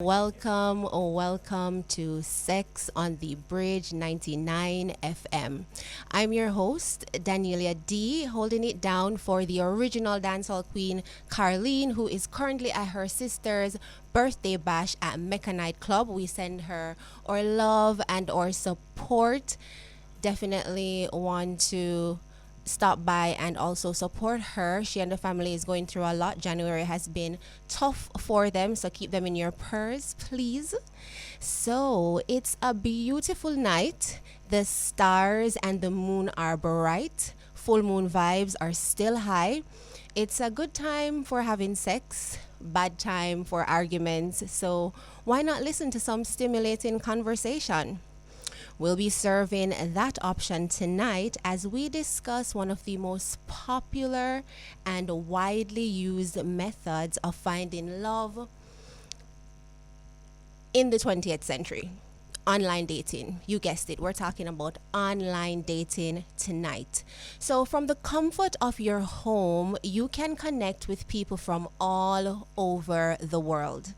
Welcome to Sex on the Bridge 99 FM. I'm your host, Daniela D, holding it down for the original dancehall queen, Carlene, who is currently at her sister's birthday bash at Mecca Night Club. We send her our love and our support. Definitely want to stop by and also support her. She and the family is going through a lot. January has been tough for them, so keep them in your prayers, please. So, it's a beautiful night. The stars and the moon are bright. Full moon vibes are still high. It's a good time for having sex, bad time for arguments. So, why not listen to some stimulating conversation? We'll be serving that option tonight as we discuss one of the most popular and widely used methods of finding love in the 20th century. Online dating. You guessed it. We're talking about online dating tonight. So, from the comfort of your home, you can connect with people from all over the world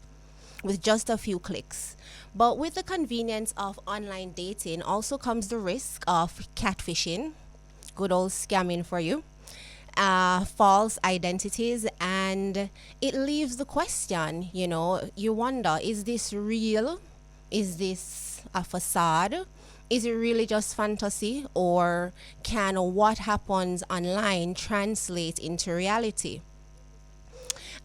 with just a few clicks. But with the convenience of online dating also comes the risk of catfishing, good old scamming for you, false identities, and it leaves the question, you wonder, is this real? Is this a facade? Is it really just fantasy? Or can what happens online translate into reality?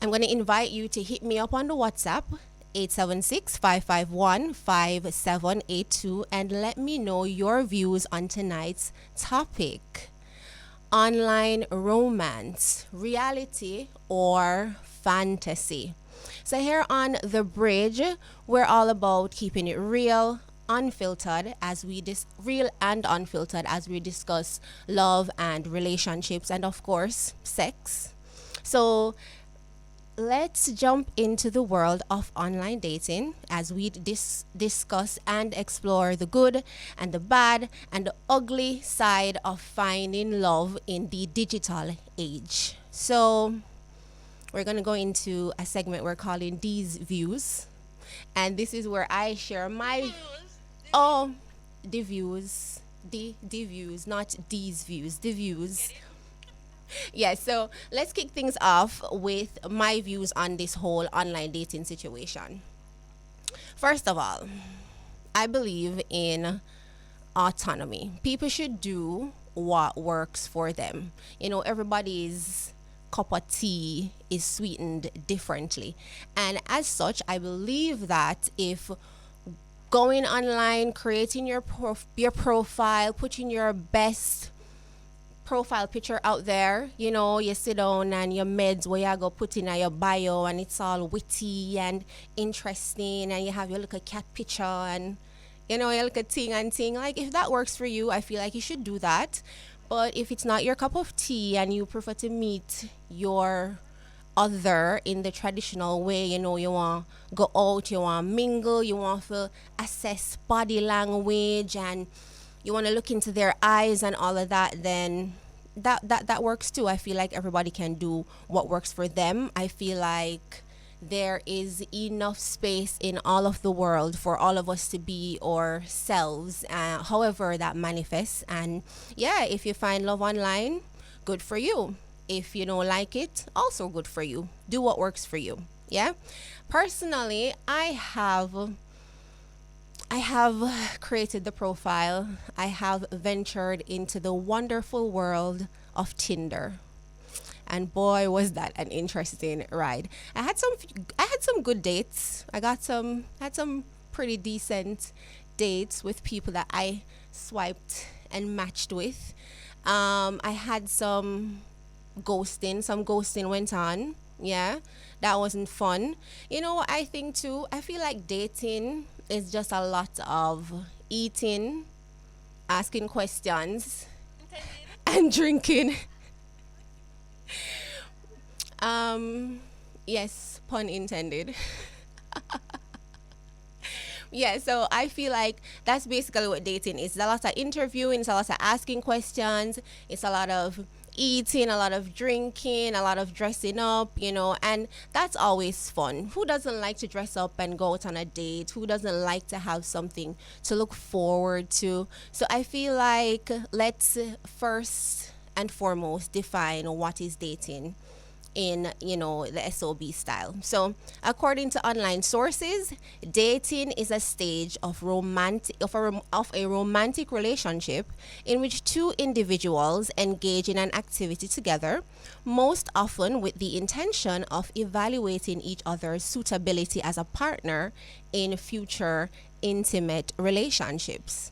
I'm going to invite you to hit me up on the WhatsApp 876-551-5782 and let me know your views on tonight's topic. Online romance, reality or fantasy? So here on The Bridge, we're all about keeping it real, unfiltered real and unfiltered as we discuss love and relationships and of course sex. So let's jump into the world of online dating as we discuss and explore the good and the bad and the ugly side of finding love in the digital age. So, we're going to go into a segment we're calling These Views. And this is where I share my. Oh, the views. The views, not these views, the views. Yeah, so let's kick things off with my views on this whole online dating situation. First of all, I believe in autonomy. People should do what works for them. Everybody's cup of tea is sweetened differently. And as such, I believe that if going online, creating your profile, putting your best profile picture out there, you sit down and your meds where you go put in your bio and it's all witty and interesting and you have your little cat picture and your little thing and thing. Like if that works for you, I feel like you should do that. But if it's not your cup of tea and you prefer to meet your other in the traditional way, you want to go out, you want to mingle, you want to assess body language and you want to look into their eyes and all of that, then that works too. I feel like everybody can do what works for them. I feel like there is enough space in all of the world for all of us to be ourselves, however that manifests. And yeah, if you find love online, good for you. If you don't like it, also good for you. Do what works for you. Yeah. Personally, I have created the profile. I have ventured into the wonderful world of Tinder. And boy, was that an interesting ride. I had some good dates. Had some pretty decent dates with people that I swiped and matched with. I had some ghosting went on. Yeah. That wasn't fun. You know what I think too? I feel like dating is just a lot of eating, asking questions, and drinking. Yes, pun intended. Yeah, so I feel like that's basically what dating is. It's a lot of interviewing, it's a lot of asking questions, it's a lot of eating, a lot of drinking, a lot of dressing up, and that's always fun. Who doesn't like to dress up and go out on a date? Who doesn't like to have something to look forward to? So I feel like let's first and foremost define what is dating in the SOB style. So, according to online sources, dating is a stage of a romantic relationship in which two individuals engage in an activity together, most often with the intention of evaluating each other's suitability as a partner in future intimate relationships.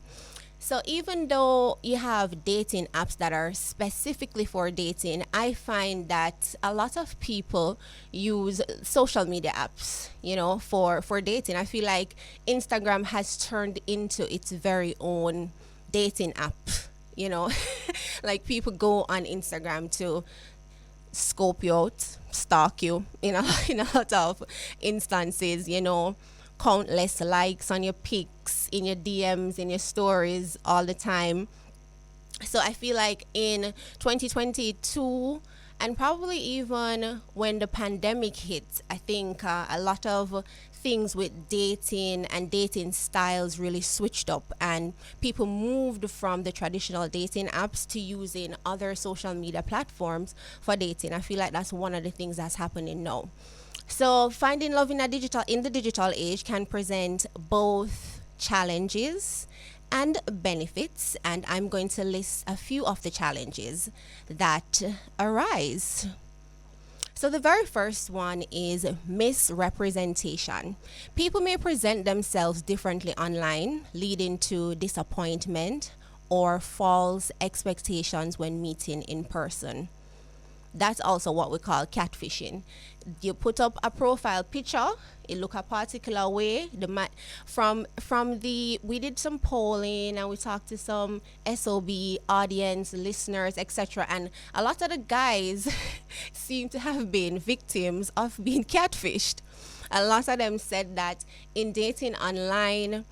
So even though you have dating apps that are specifically for dating, I find that a lot of people use social media apps, for dating. I feel like Instagram has turned into its very own dating app, you know. Like people go on Instagram to scope you out, stalk you, in a lot of instances, countless likes on your pics, in your DMs, in your stories all the time. So I feel like in 2022, and probably even when the pandemic hit, I think a lot of things with dating and dating styles really switched up, and people moved from the traditional dating apps to using other social media platforms for dating. I feel like that's one of the things that's happening now. So finding love in the digital age can present both challenges and benefits, and I'm going to list a few of the challenges that arise. So the very first one is misrepresentation. People may present themselves differently online, leading to disappointment or false expectations when meeting in person. That's also what we call catfishing. You put up a profile picture, it look a particular way. We did some polling and we talked to some SOB audience, listeners, etc. And a lot of the guys seem to have been victims of being catfished. A lot of them said that in dating online,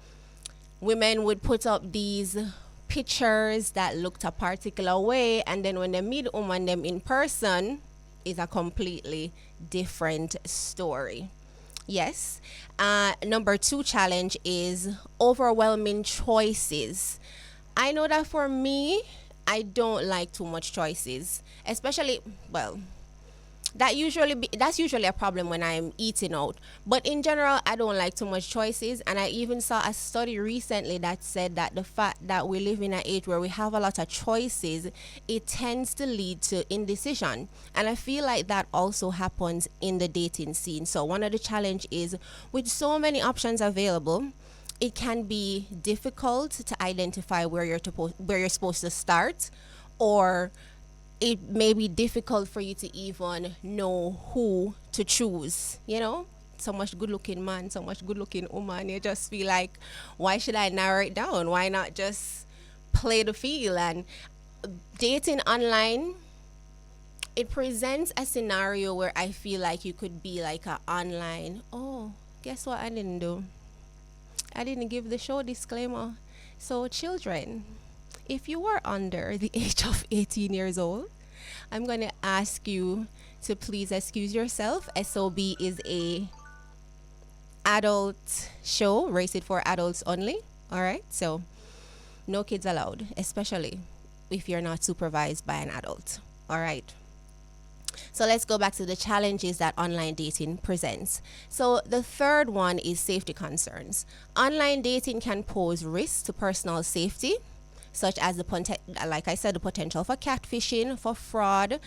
women would put up these pictures that looked a particular way, and then when they meet them in person, is a completely different story. Yes. Number two challenge is overwhelming choices. I know that for me, I don't like too much choices, especially, well, that's usually a problem when I'm eating out. But in general, I don't like too much choices. And I even saw a study recently that said that the fact that we live in an age where we have a lot of choices, it tends to lead to indecision. And I feel like that also happens in the dating scene. So one of the challenge is with so many options available, it can be difficult to identify where you're supposed to start, or it may be difficult for you to even know who to choose, So much good looking man, so much good looking woman. You just feel like, why should I narrow it down? Why not just play the field? And dating online, it presents a scenario where I feel like you could be like a online, oh, guess what I didn't do? I didn't give the show disclaimer. So children, if you are under the age of 18 years old, I'm going to ask you to please excuse yourself. SOB is a adult show, rated for adults only. All right, so no kids allowed, especially if you're not supervised by an adult. All right. So let's go back to the challenges that online dating presents. So the third one is safety concerns. Online dating can pose risks to personal safety, such as like I said, the potential for catfishing, for fraud.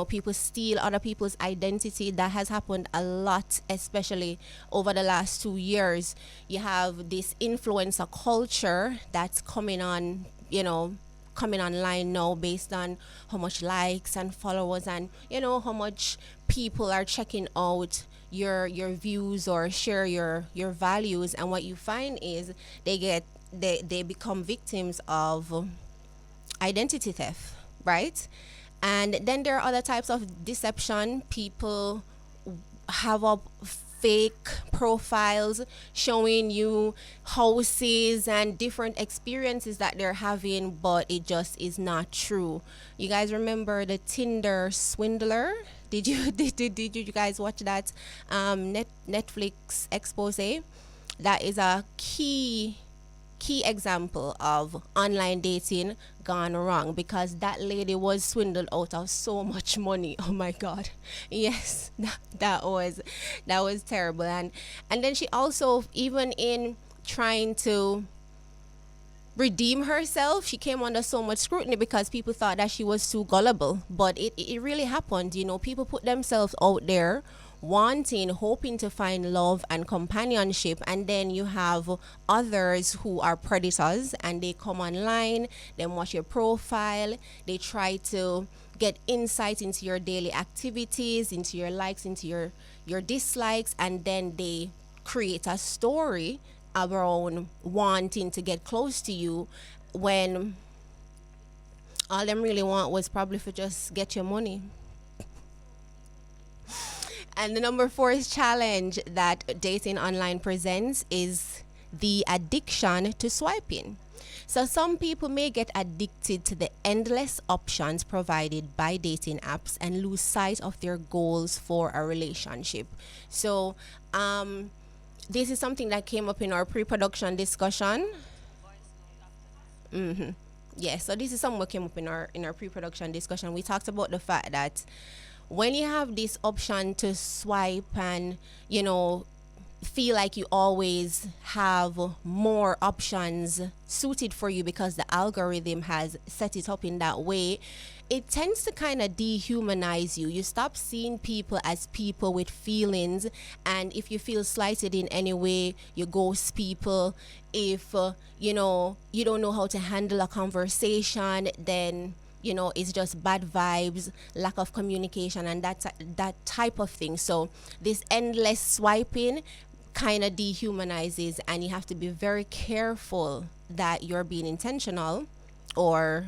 People steal other people's identity. That has happened a lot, especially over the last 2 years. You have this influencer culture that's coming online now based on how much likes and followers, and how much people are checking out your views or share your values. And what you find is they become victims of identity theft, right? And then there are other types of deception. People have up fake profiles showing you houses and different experiences that they're having, but it just is not true. You guys remember the Tinder swindler? Did you did you guys watch that Netflix expose? That is a key example of online dating gone wrong, because that lady was swindled out of so much money. Oh my god. Yes, that was terrible. And then she also, even in trying to redeem herself, she came under so much scrutiny because people thought that she was too gullible. But it really happened. People put themselves out there wanting, hoping to find love and companionship, and then you have others who are predators, and they come online, they watch your profile, they try to get insight into your daily activities, into your likes, into your dislikes, and then they create a story around wanting to get close to you, when all them really want was probably for just get your money. And the number fourth challenge that dating online presents is the addiction to swiping. So some people may get addicted to the endless options provided by dating apps and lose sight of their goals for a relationship. So this is something that came up in our pre-production discussion. Yes, so this is something that came up in our pre-production discussion. We talked about the fact that when you have this option to swipe and feel like you always have more options suited for you because the algorithm has set it up in that way, it tends to kind of dehumanize you. You stop seeing people as people with feelings, and if you feel slighted in any way, you ghost people. If you don't know how to handle a conversation, then it's just bad vibes, lack of communication, and that type of thing. So this endless swiping kind of dehumanizes, and you have to be very careful that you're being intentional, or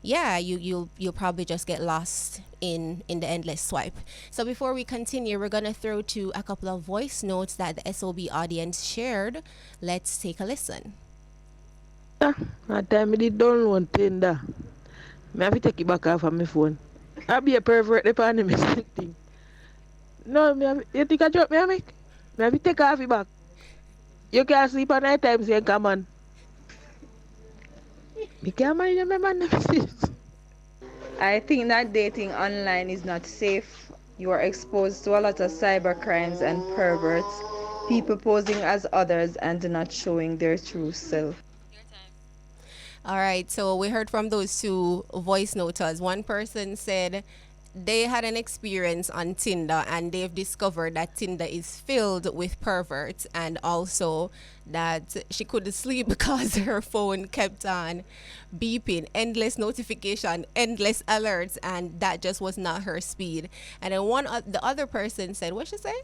yeah, you'll probably just get lost in the endless swipe. So before we continue, we're gonna throw to a couple of voice notes that the SOB audience shared. Let's take a listen. That time I did download Tinder. Me have to take it back off of my phone. I be a pervert upon the missing thing. No, you think I drop me a make? Me have to take off it back. You can't sleep at night time saying come on. Me can't manage my man nemesis. I think that dating online is not safe. You are exposed to a lot of cyber crimes and perverts, people posing as others and not showing their true self. All right, so we heard from those two voice noters. One person said they had an experience on Tinder, and they've discovered that Tinder is filled with perverts, and also that she couldn't sleep because her phone kept on beeping, endless notification, endless alerts, and that just was not her speed. And then the other person said, what she say?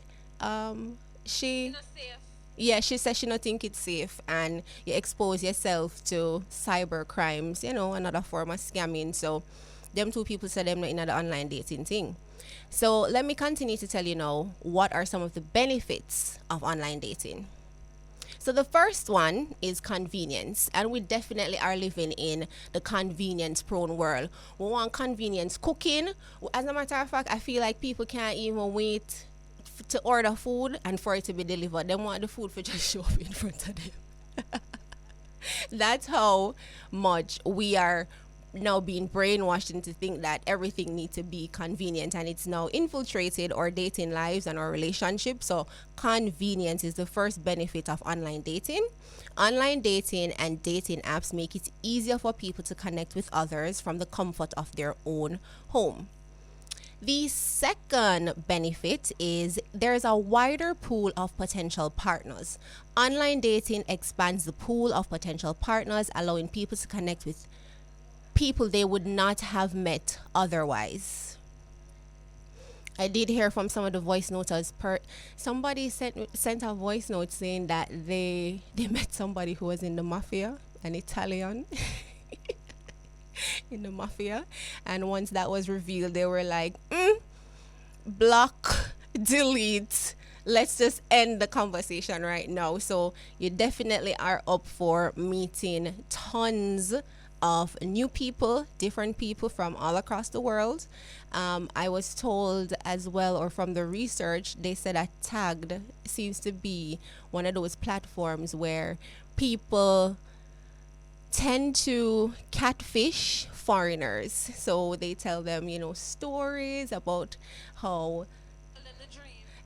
She Yeah, she says she don't think it's safe, and you expose yourself to cyber crimes, another form of scamming. So them two people said them not in the online dating thing. So let me continue to tell you now what are some of the benefits of online dating. So the first one is convenience, and we definitely are living in the convenience prone world. We want convenience cooking. As a matter of fact, I feel like people can't even wait to order food and for it to be delivered. They want the food for just show up in front of them. That's how much we are now being brainwashed into think that everything needs to be convenient, and it's now infiltrated our dating lives and our relationships. So convenience is the first benefit of online dating. Online dating and dating apps make it easier for people to connect with others from the comfort of their own home. The second benefit is there's a wider pool of potential partners. Online dating expands the pool of potential partners, allowing people to connect with people they would not have met otherwise. I did hear from some of the voice noters. Somebody sent a voice note saying that they met somebody who was in the mafia, an Italian. In the mafia, and once that was revealed, they were like block, delete, let's just end the conversation right now. So you definitely are up for meeting tons of new people, different people from all across the world. I was told as well, or from the research, they said that Tagged seems to be one of those platforms where people tend to catfish foreigners. So they tell them, stories about how,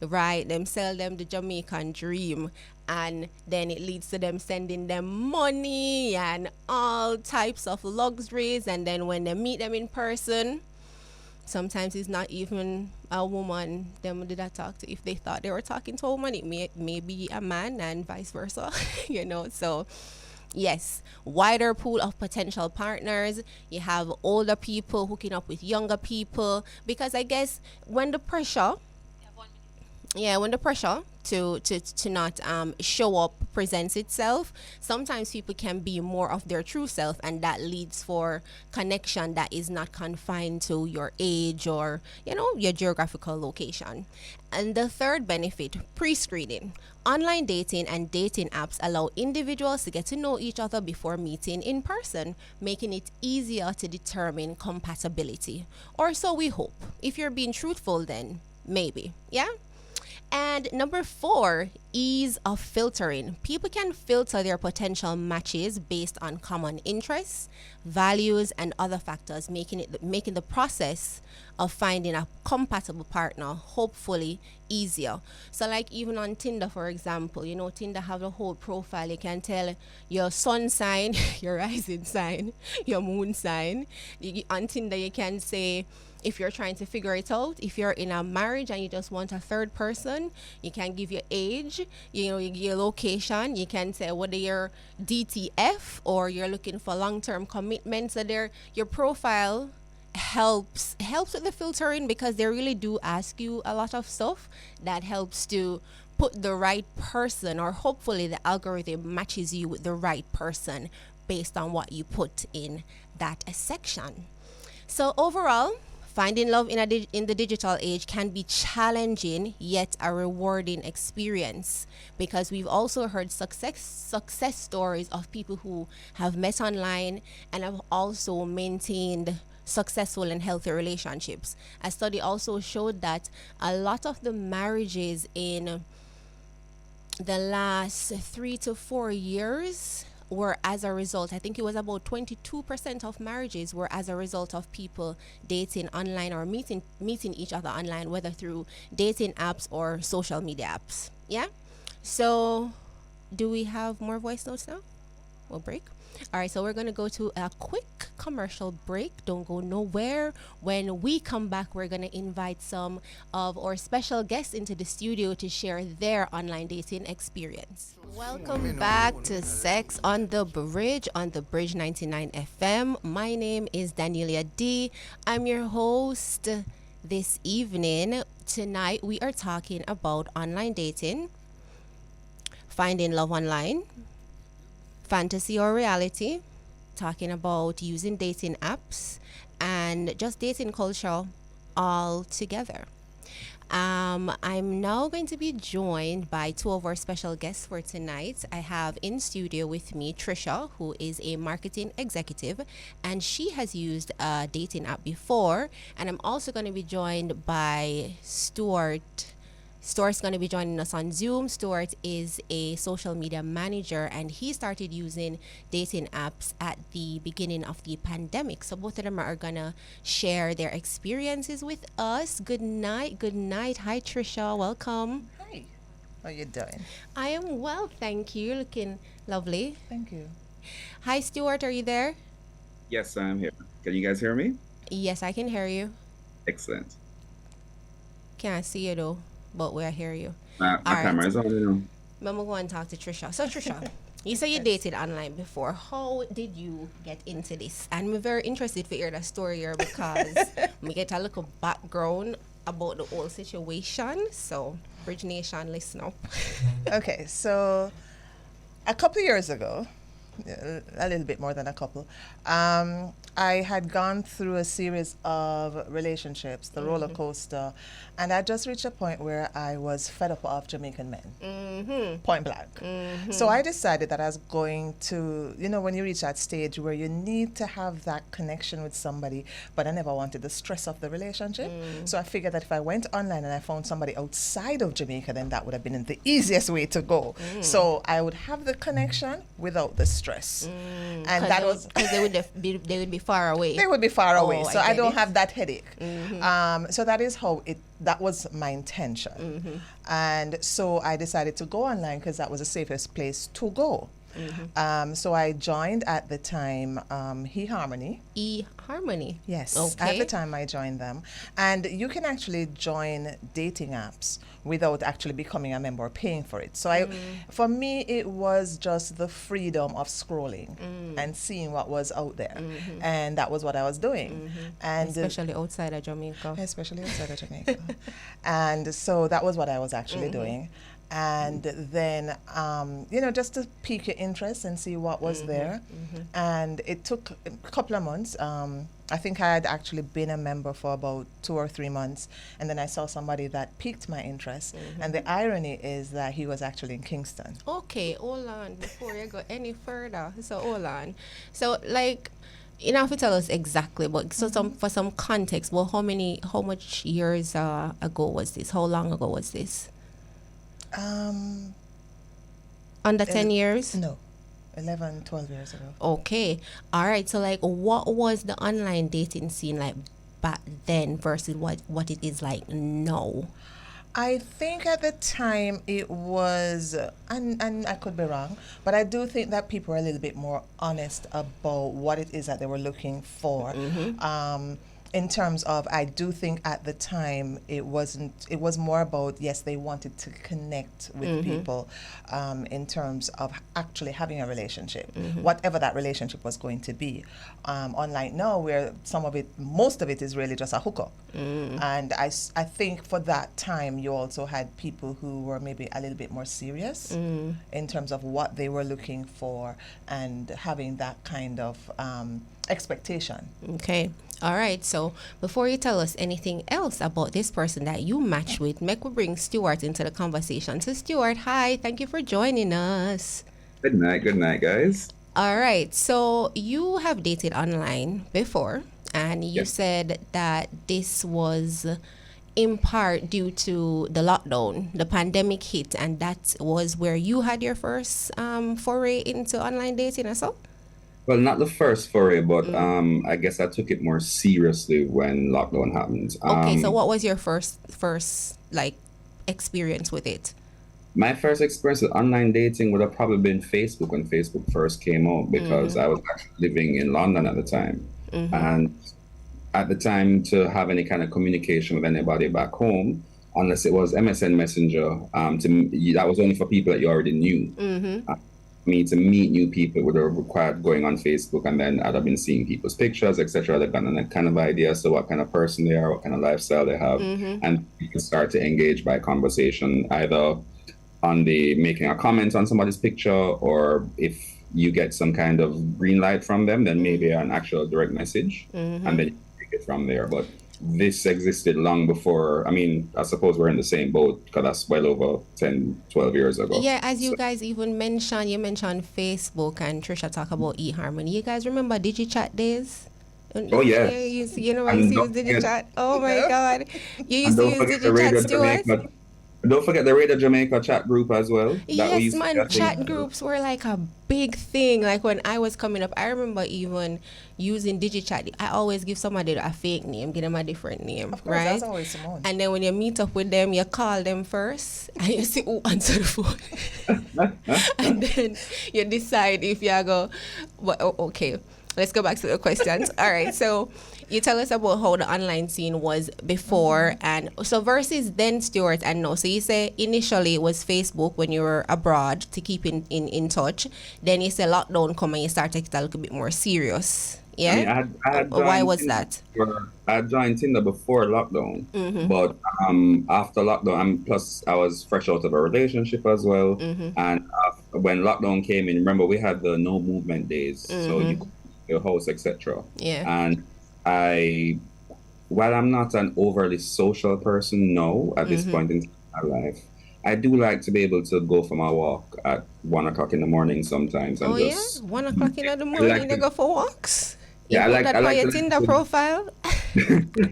right, them sell them the Jamaican dream, and then it leads to them sending them money and all types of luxuries, and then when they meet them in person, sometimes it's not even a woman them did I talk to. If they thought they were talking to a woman, it may be a man, and vice versa. So yes, wider pool of potential partners. You have older people hooking up with younger people, because I guess when the pressure, when the pressure to not show up presents itself, sometimes people can be more of their true self, and that leads for connection that is not confined to your age or your geographical location. And the third benefit, pre-screening. Online dating and dating apps allow individuals to get to know each other before meeting in person, making it easier to determine compatibility, or so we hope. If you're being truthful, then maybe. And number 4, ease of filtering. People can filter their potential matches based on common interests, values, and other factors, making the process of finding a compatible partner hopefully easier. So like even on Tinder, for example, Tinder have a whole profile. You can tell your sun sign, your rising sign, your moon sign. On Tinder you can say, if you're trying to figure it out, if you're in a marriage and you just want a third person, you can give your age, your location. You can say whether you're DTF or you're looking for long-term commitment. So your profile helps with the filtering, because they really do ask you a lot of stuff that helps to put the right person, or hopefully the algorithm matches you with the right person based on what you put in that section. So overall, finding love in the digital age can be challenging yet a rewarding experience, because we've also heard success stories of people who have met online and have also maintained successful and healthy relationships. A study also showed that a lot of the marriages in the last 3 to 4 years were as a result, I think it was about 22% of marriages were as a result of people dating online or meeting each other online, whether through dating apps or social media apps. So do we have more voice notes now? We'll break. All right, so we're going to go to a quick commercial break. Don't go nowhere. When we come back, we're going to invite some of our special guests into the studio to share their online dating experience. Welcome back to Sex on the Bridge on the Bridge 99 FM. My name is Danielia D. I'm your host this evening. Tonight, we are talking about online dating, finding love online, fantasy or reality, talking about using dating apps, and just dating culture all together. I'm now going to be joined by 2 of our special guests for tonight. I have in studio with me Trisha, who is a marketing executive, and she has used a dating app before. And I'm also going to be joined by Stuart. Stuart's going to be joining us on Zoom. Stuart is a social media manager, and he started using dating apps at the beginning of the pandemic. So both of them are going to share their experiences with us. Good night. Good night. Hi, Trisha. Welcome. Hi. How you doing? I am well, thank you. Looking lovely. Thank you. Hi, Stuart. Are you there? Yes, I'm here. Can you guys hear me? Yes, I can hear you. Excellent. Can't see you though, but we hear you. My All right. camera is on, you know. I'm gonna go and talk to Trisha. So Trisha, you say you dated online before. How did you get into this? And I'm very interested to hear the story here, because we get a little background about the whole situation. So Bridge Nation, listen up. Okay, so a couple years ago, a little bit more than a couple. I had gone through a series of relationships, the roller coaster, and I just reached a point where I was fed up of Jamaican men, point blank. So I decided that I was going to, when you reach that stage where you need to have that connection with somebody, but I never wanted the stress of the relationship. So I figured that if I went online and I found somebody outside of Jamaica, then that would have been the easiest way to go. So I would have the connection without the stress. And that was because they would be far away. They would be far away, so I don't it. have that headache. So that is how that was my intention. And so I decided to go online because that was the safest place to go. So I joined at the time eHarmony. eHarmony. Yes, Okay. at the time I joined them. And you can actually join dating apps without actually becoming a member or paying for it. So for me, it was just the freedom of scrolling and seeing what was out there. And that was what I was doing. And Especially outside of Jamaica. especially outside of Jamaica. And so that was what I was actually doing. And then, just to pique your interest and see what was there. And it took a couple of months. I think I had actually been a member for about 2 or 3 months. And then I saw somebody that piqued my interest. And the irony is that he was actually in Kingston. Okay, hold on before you go any further. So hold on. So like, you don't have to tell us exactly, but so for some context, well, how much years ago was this? How long ago was this? Under 10 years? No, 11, 12 years ago. Okay. All right. So like, what was the online dating scene like back then versus what it is like now? I think at the time it was, and I could be wrong, but I do think that people were a little bit more honest about what it is that they were looking for. In terms of, I do think at the time it was more about, yes, they wanted to connect with people in terms of actually having a relationship, whatever that relationship was going to be. Unlike now, where most of it is really just a hookup. And I think for that time, you also had people who were maybe a little bit more serious in terms of what they were looking for and having that kind of expectation. Okay. All right. So before you tell us anything else about this person that you match with, make we bring Stuart into the conversation. So Stuart, hi. Thank you for joining us. Good night, guys. All right. So you have dated online before, and you Yes. said that this was in part due to the lockdown, the pandemic hit, and that was where you had your first foray into online dating or so? Well, not the first foray, but I guess I took it more seriously when lockdown happened. Okay, so what was your first like experience with it? My first experience with online dating would have probably been Facebook when Facebook first came out, because I was actually living in London at the time. And at the time, to have any kind of communication with anybody back home, unless it was MSN Messenger, that was only for people that you already knew. Me to meet new people would have required going on Facebook, and then I'd have been seeing people's pictures, etc. They've gotten a kind of idea as to what kind of person they are, what kind of lifestyle they have, and you can start to engage by conversation, either on the making a comment on somebody's picture, or if you get some kind of green light from them, then maybe an actual direct message, and then you take it from there. But this existed long before. I mean, I suppose we're in the same boat, because that's well over 10, 12 years ago. Yeah, as you guys even mentioned, you mentioned Facebook, and Trisha talk about eHarmony. You guys remember DigiChat days? Oh, yes. You know, I And used to use don't forget- DigiChat. Oh my God. You And used to don't use forget the Radio DigiChat, Stuart? Jamaica. Don't forget the Radio Jamaica chat group as well. That we Yes, used to man, get chat into. groups were like a big thing. Like when I was coming up, I remember even using DigiChat. I always give somebody a fake name, give them a different name, Of course, right? that's always Simone. And then when you meet up with them, you call them first, and you see who answer the phone, and then you decide if you go. But okay, let's go back to the questions. All right, so you tell us about how the online scene was before, and so versus then, Stuart, and now. So you say initially it was Facebook when you were abroad to keep in touch. Then you say lockdown come and you start taking it a little bit more serious. Yeah. I mean, I had Why joined was Tinder that? I had joined Tinder before lockdown, but after lockdown, plus I was fresh out of a relationship as well, and when lockdown came in, remember we had the no movement days, so you could leave your house, etc. Yeah. And I, while I'm not an overly social person, no, at this point in my life, I do like to be able to go for my walk at 1 o'clock in the morning sometimes, and Oh yeah, just 1 o'clock in the I morning like they to, go for walks. You yeah, put that I on like your to Tinder listen profile.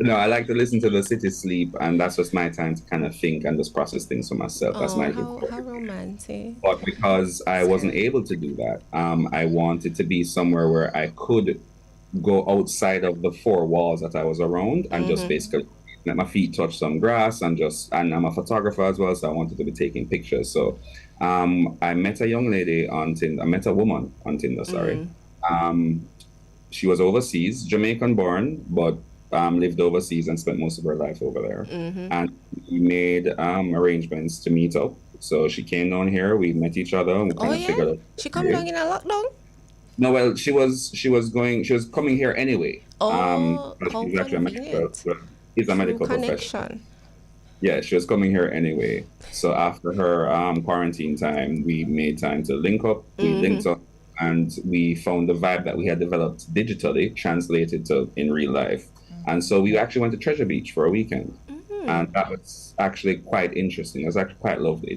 no, I like to listen to the city sleep, and that's just my time to kind of think and just process things for myself. That's Oh, my how romantic. but because I wasn't able to do that, I wanted to be somewhere where I could go outside of the four walls that I was around and just basically let my feet touch some grass and I'm a photographer as well, so I wanted to be taking pictures. So I met a young lady on Tinder. I met a woman on Tinder, sorry. She was overseas, Jamaican born, but lived overseas and spent most of her life over there. And we made arrangements to meet up. So she came down here, we met each other, and we Oh kind of figured yeah, out. she come down in a lockdown. No, well, she was coming here anyway. Oh, But how she's actually a medical, convenient. he's a True medical professional. connection. Yeah, she was coming here anyway. So after her quarantine time, we made time to link up. We linked up, and we found the vibe that we had developed digitally translated to in real life. And so we actually went to Treasure Beach for a weekend, and that was actually quite interesting. It was actually quite lovely.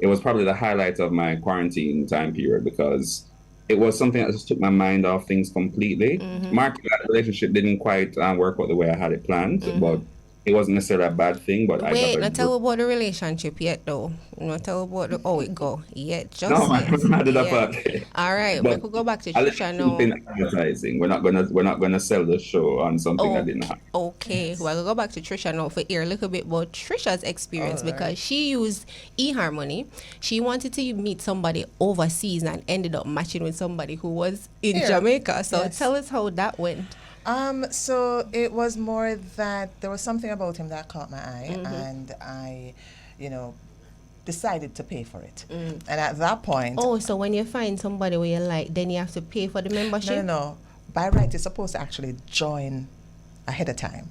It was probably the highlight of my quarantine time period because it was something that just took my mind off things completely. Mark, that relationship didn't quite work out the way I had it planned, but it wasn't necessarily a bad thing. But I got Wait, a not tell about the relationship yet though. Not tell about how it go yet. Just no, yet. I did that Yeah. part. All right, we But could go back to I'll let Trisha you keep now. in advertising. We're not gonna sell the show on something that Oh, didn't happen. okay. Well, we'll go back to Trisha now for hear a little bit about Trisha's experience All right. because she used eHarmony. She wanted to meet somebody overseas and ended up matching with somebody who was in Here. Jamaica. So Yes. tell us how that went. So it was more that there was something about him that caught my eye, and I, decided to pay for it. And at that point, Oh, so when you find somebody where you like, then you have to pay for the membership? no. By right, you're supposed to actually join ahead of time.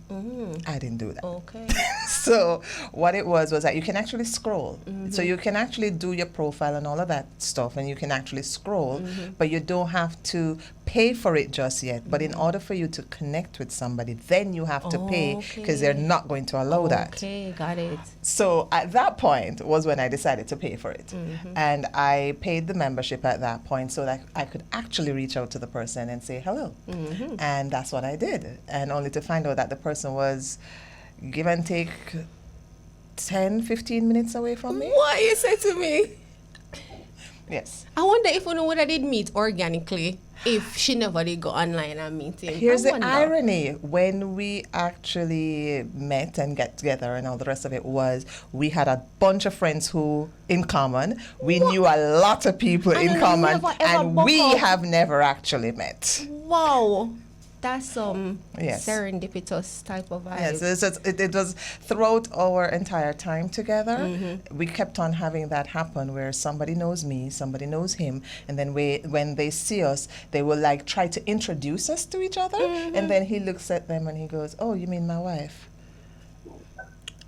I didn't do that. Okay. So what it was that you can actually scroll. So you can actually do your profile and all of that stuff, and you can actually scroll, but you don't have to pay for it just yet. But in order for you to connect with somebody, then you have to pay because they're Okay. not going to allow that. Okay, got it. So at that point was when I decided to pay for it. And I paid the membership at that point so that I could actually reach out to the person and say hello. And that's what I did. And only to find out that the person was give and take 10, 15 minutes away from me. What you said to me? Yes. I wonder if you know what I did meet organically if she never did go online and meet him. Here's I the wonder. irony. When we actually met and get together and all the rest of it was we had a bunch of friends who in common. We knew a lot of people And in you common never, ever and buck we up. have never actually met. Wow. That's some Yes. serendipitous type of vibe. Yes, it was throughout our entire time together. We kept on having that happen where somebody knows me, somebody knows him, and then when they see us, they will like try to introduce us to each other, and then he looks at them and he goes, "Oh, you mean my wife?"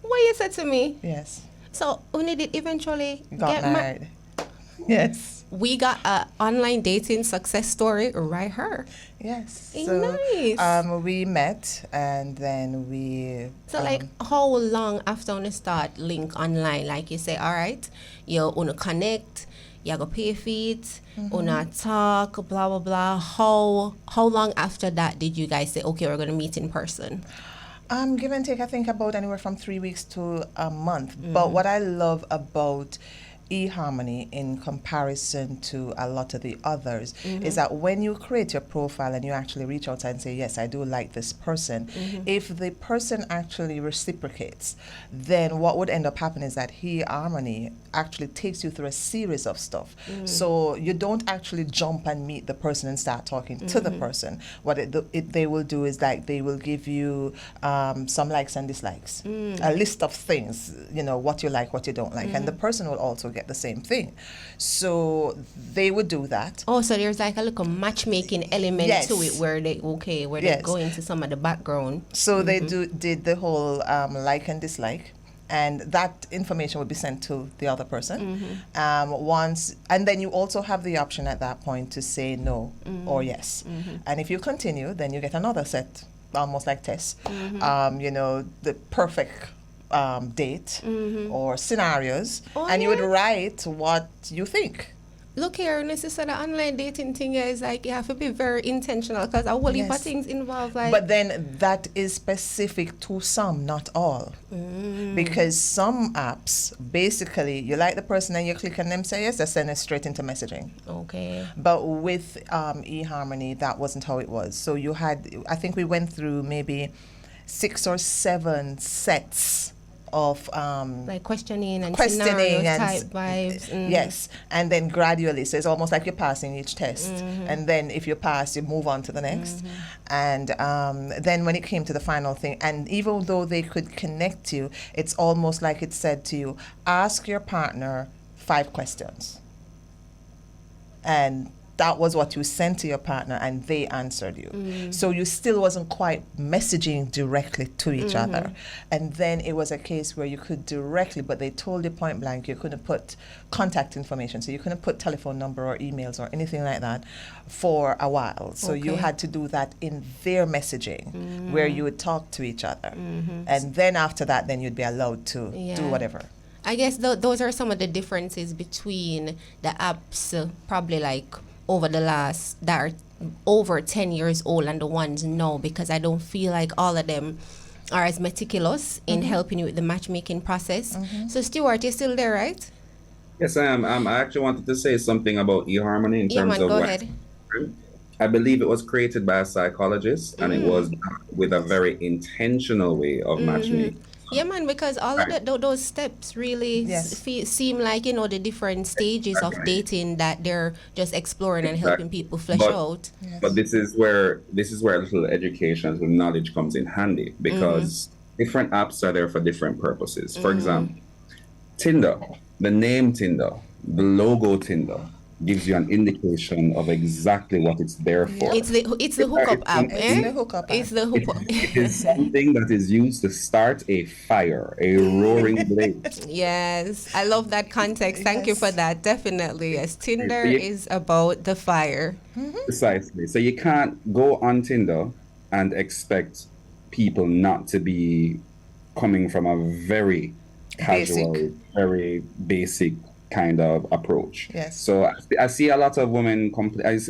What you said to me? Yes, So when did it eventually got get married. Yes. We got a online dating success story right here. Yes. Nice. We met and then we. So like how long after you start link online? Like you say, all right, you wanna connect, you go pay for it, wanna talk, blah blah blah. How long after that did you guys say, okay, we're gonna meet in person? Give and take, I think about anywhere from 3 weeks to a month. But what I love about eHarmony in comparison to a lot of the others is that when you create your profile and you actually reach out and say, yes, I do like this person, if the person actually reciprocates, then what would end up happening is that eHarmony actually takes you through a series of stuff. So you don't actually jump and meet the person and start talking to the person. What they will do is like they will give you some likes and dislikes, a list of things, what you like, what you don't like, and the person will also get the same thing. So they would do that. Oh, so there's like a little matchmaking element Yes. to it where they Yes. go into some of the background. So they did the whole like and dislike. and that information would be sent to the other person. Once, and then you also have the option at that point to say no or yes. And if you continue, then you get another set, almost like tests. You know, the perfect date or scenarios, and you would write what you think. Look here, necessarily the online dating thing is like you have to be very intentional because a whole heap of things involved. Like, but then that is specific to some, not all, because some apps basically you like the person and you click on them, say yes, they send it straight into messaging. Okay. But with eHarmony, that wasn't how it was. So you had, I think we went through maybe 6 or 7 sets of like questioning and scenario type vibes. Yes, and then gradually, so it's almost like you're passing each test, and then if you pass, you move on to the next, and then when it came to the final thing, and even though they could connect you, it's almost like it said to you, ask your partner 5 questions, and that was what you sent to your partner and they answered you. So you still wasn't quite messaging directly to each other. And then it was a case where you could directly, but they told you point blank you couldn't put contact information. So you couldn't put telephone number or emails or anything like that for a while. So you had to do that in their messaging where you would talk to each other. And then after that, then you'd be allowed to do whatever. I guess those are some of the differences between the apps, probably like over the last, that are over 10 years old, and the ones now, because I don't feel like all of them are as meticulous in helping you with the matchmaking process. So Stuart, you're still there, right? Yes, I am. I actually wanted to say something about eHarmony in terms of go what ahead. I believe it was created by a psychologist, and it was with a very intentional way of matchmaking. Yeah, man, because all of those steps really seem like, you know, the different stages of dating that they're just exploring and helping people flesh out. But this is where a little education, a little knowledge comes in handy, because different apps are there for different purposes. For example, Tinder, the name Tinder, the logo Tinder, gives you an indication of exactly what it's there for. It's the hookup app, It's the hookup app. It's the hookup. It is something that is used to start a fire, a roaring blaze. Yes, I love that context. Thank you for that. Definitely, yes. Tinder is about the fire. Precisely. So you can't go on Tinder and expect people not to be coming from a very casual, very basic kind of approach. Yes. So I see a lot of women.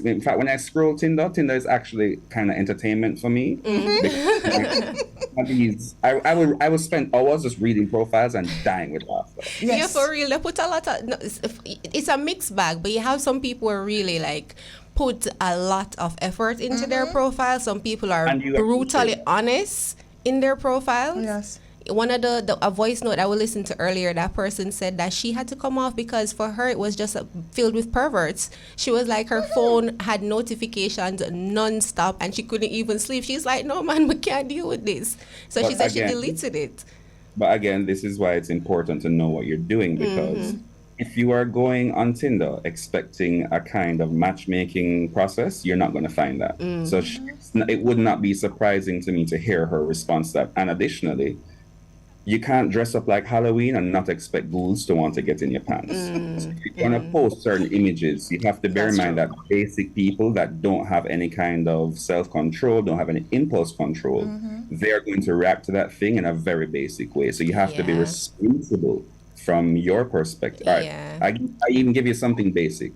In fact, when I scroll Tinder is actually kind of entertainment for me. I will spend hours just reading profiles and dying with laughter. Yeah, for real. They put a lot of. No, it's a mixed bag, but you have some people who are really like put a lot of effort into their profile. Some people are brutally honest in their profiles. Yes. One of a voice note I will listen to earlier, that person said that she had to come off because for her it was just filled with perverts. She was like, her phone had notifications non-stop and she couldn't even sleep. She's like, no man, we can't deal with this. So she said she deleted it. But again, this is why it's important to know what you're doing, because if you are going on Tinder expecting a kind of matchmaking process, you're not going to find that. So it would not be surprising to me to hear her response to that. And additionally, you can't dress up like Halloween and not expect ghouls to want to get in your pants. So if you're going to post certain images, you have to bear in mind that basic people that don't have any kind of self-control, don't have any impulse control, they're going to react to that thing in a very basic way. So you have to be responsible from your perspective. All right, I even give you something basic.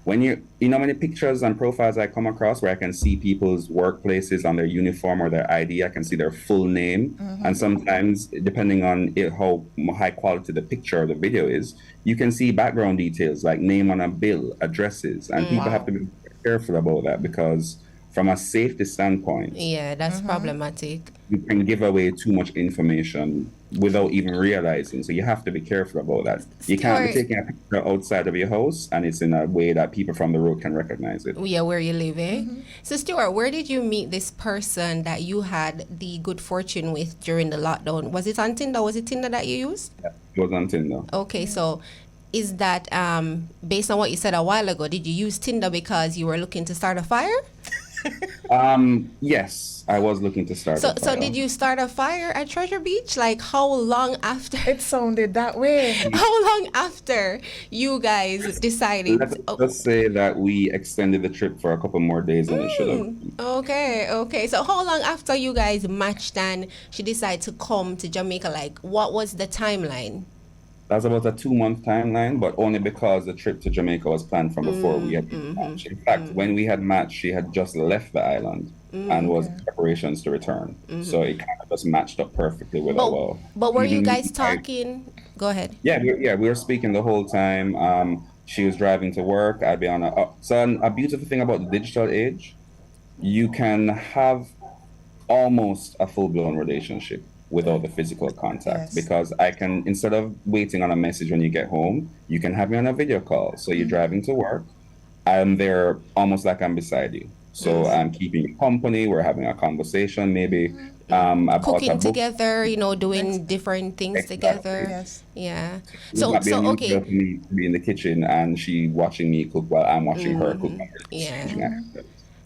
When you know many pictures and profiles I come across where I can see people's workplaces on their uniform or their ID, I can see their full name. And sometimes, depending on how high quality the picture or the video is, you can see background details like name on a bill, addresses. And people have to be careful about that, because from a safety standpoint, that's problematic. You can give away too much information without even realizing. So you have to be careful about that. You can't be taking a picture outside of your house and it's in a way that people from the road can recognize it. Yeah, where you live, eh? So Stuart, where did you meet this person that you had the good fortune with during the lockdown? Was it on Tinder? Was it Tinder that you used? Yeah, it was on Tinder. Okay, so is that based on what you said a while ago, did you use Tinder because you were looking to start a fire? Yes, I was looking to start So a so fire. did you start a fire at Treasure Beach? Like how long after? It sounded that way. How long after you guys decided? Let us just say that we extended the trip for a couple more days than it should have. Okay, okay. So how long after you guys matched and she decided to come to Jamaica? Like what was the timeline? That's about a 2 month timeline, but only because the trip to Jamaica was planned from before we had matched. In fact, when we had matched, she had just left the island and was in preparations to return. So it kind of just matched up perfectly with But our. but were you even guys me, I- talking? Go ahead. Yeah, we were speaking the whole time. She was driving to work. I'd be on a beautiful thing about the digital age, you can have almost a full-blown relationship without the physical contact Yes. because I can, instead of waiting on a message when you get home, you can have me on a video call. So you're driving to work, I'm there almost like I'm beside you. So I'm keeping you company, we're having a conversation, maybe about a Cooking book. together, doing different things Exactly. together. Yes. Yeah. It would not be unusual Okay. for me to be in the kitchen and she watching me cook while I'm watching her cook. Yeah.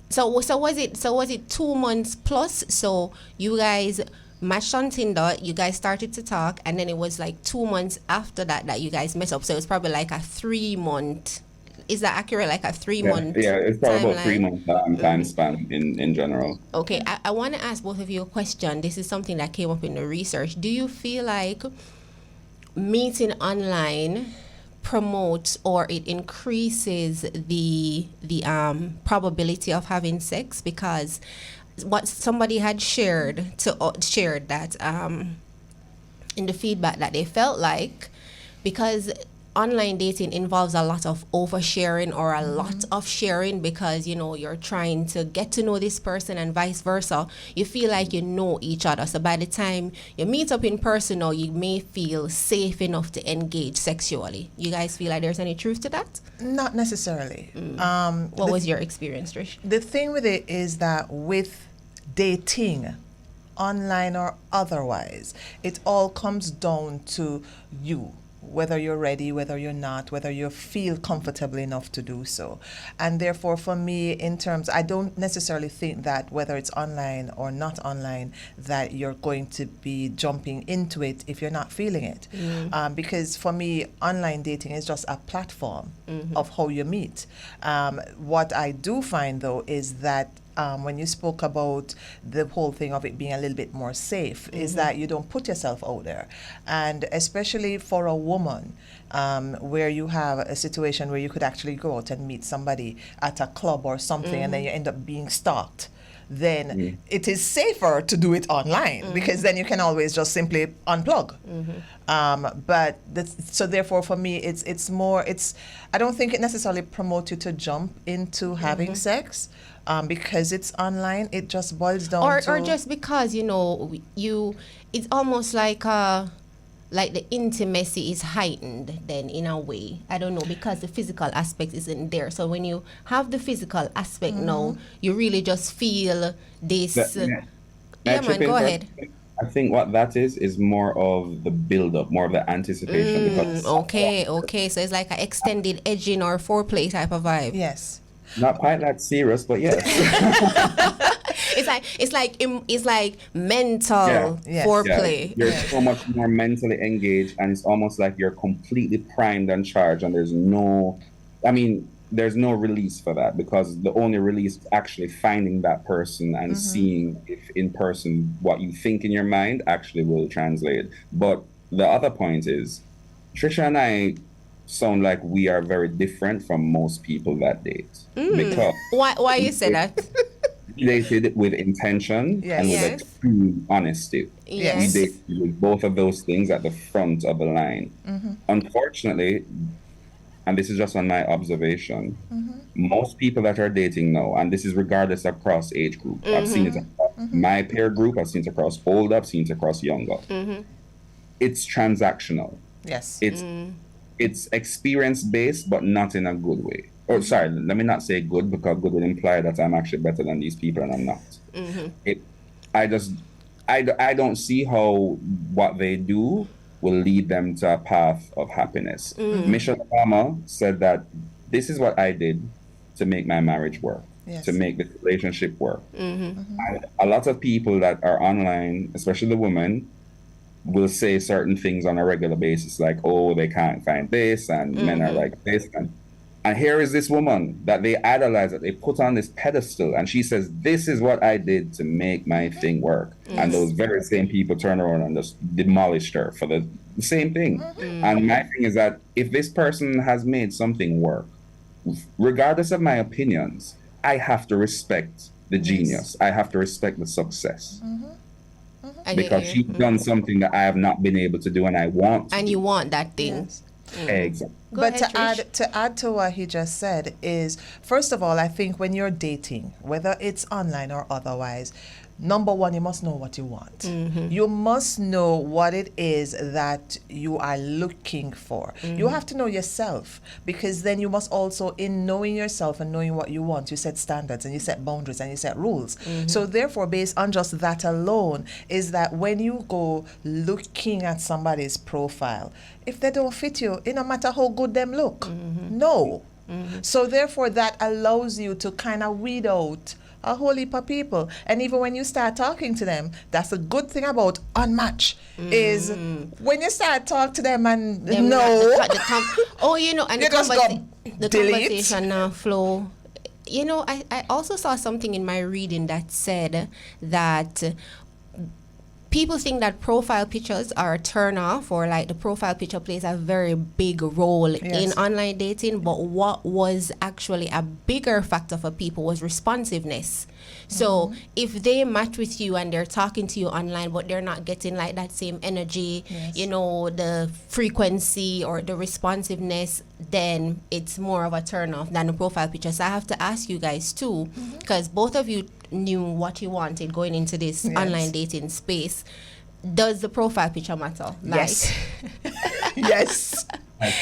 So was it 2 months plus? So you guys matched on Tinder, you guys started to talk, and then it was like 2 months after that you guys met up. So it's probably like a 3 month. Is that accurate? Like a 3 month Yeah, it's probably about timeline? 3 months time span in general. Okay, I want to ask both of you a question. This is something that came up in the research. Do you feel like meeting online promotes or it increases the probability of having sex? Because what somebody had shared that in the feedback that they felt like, because online dating involves a lot of oversharing or a lot of sharing, because you're trying to get to know this person and vice versa. You feel like you know each other, so by the time you meet up in person, or you may feel safe enough to engage sexually. You guys feel like there's any truth to that? Not necessarily. What was your experience, Trish? The thing with it is that with dating, online or otherwise, it all comes down to you, whether you're ready, whether you're not, whether you feel comfortable enough to do so. And therefore, for me, in terms, I don't necessarily think that whether it's online or not online, that you're going to be jumping into it if you're not feeling it. Because for me, online dating is just a platform of how you meet. What I do find, though, is that when you spoke about the whole thing of it being a little bit more safe, is that you don't put yourself out there. And especially for a woman, where you have a situation where you could actually go out and meet somebody at a club or something, and then you end up being stalked, then it is safer to do it online, because then you can always just simply unplug. So therefore, for me, it's more, I don't think it necessarily promotes you to jump into having sex, because it's online. It just boils down to, or just because it's almost like the intimacy is heightened then, in a way. I don't know, because the physical aspect isn't there. So when you have the physical aspect now, you really just feel this. May I Man, chip in go first? ahead. I think what that is more of the build-up, more of the anticipation. Because Okay. So it's like an extended edging or foreplay type of vibe. yes. not quite that serious, but yes. It's like mental Yeah. Yes. foreplay. You're so much more mentally engaged, and it's almost like you're completely primed and charged, and there's no release for that, because the only release is actually finding that person and seeing if in person what you think in your mind actually will translate. But the other point is, Trisha and I sound like we are very different from most people that date. Because Why you say that? we dated with intention Yes. and with Yes. extreme honesty. Yes. We dated with both of those things at the front of the line. Unfortunately, and this is just on my observation, most people that are dating now, and this is regardless across age group, I've seen it across my peer group, I've seen it across older, I've seen it across younger. It's transactional. Yes. It's experience based, but not in a good way. Or sorry, let me not say good, because good would imply that I'm actually better than these people, and I'm not. I don't see how what they do will lead them to a path of happiness. Michelle Obama said that this is what I did to make my marriage work. Yes. to make the relationship work. And a lot of people that are online, especially the women, will say certain things on a regular basis, like, oh, they can't find this, and men are like this. And here is this woman that they idolize, that they put on this pedestal, and she says, this is what I did to make my thing work. And those very same people turn around and just demolished her for the same thing. And my thing is that if this person has made something work, regardless of my opinions, I have to respect the genius. I have to respect the success. I get Because you. she's done something that I have not been able to do, and I want to And do. you want that thing. Yes. Exactly. Go But ahead, to add to what he just said is, first of all, I think when you're dating, whether it's online or otherwise, number one, you must know what you want. You must know what it is that you are looking for. You have to know yourself, because then you must also, in knowing yourself and knowing what you want, you set standards and you set boundaries and you set rules. So therefore, based on just that alone, is that when you go looking at somebody's profile, if they don't fit you, it no matter how good them look, no. So therefore, that allows you to kind of weed out a whole heap of people. And even when you start talking to them, that's a good thing about Unmatch, is when you start talking to them and Them no, not- oh, you know, and You the, just go the delete. conversation flow. You know, I also saw something in my reading that said that people think that profile pictures are a turn off, or like the profile picture plays a very big role in online dating, but what was actually a bigger factor for people was responsiveness. So if they match with you and they're talking to you online, but they're not getting like that same energy, you know, the frequency or the responsiveness, then it's more of a turn off than the profile picture. So I have to ask you guys too, because both of you knew what you wanted going into this online dating space. Does the profile picture matter? Yes. Yes.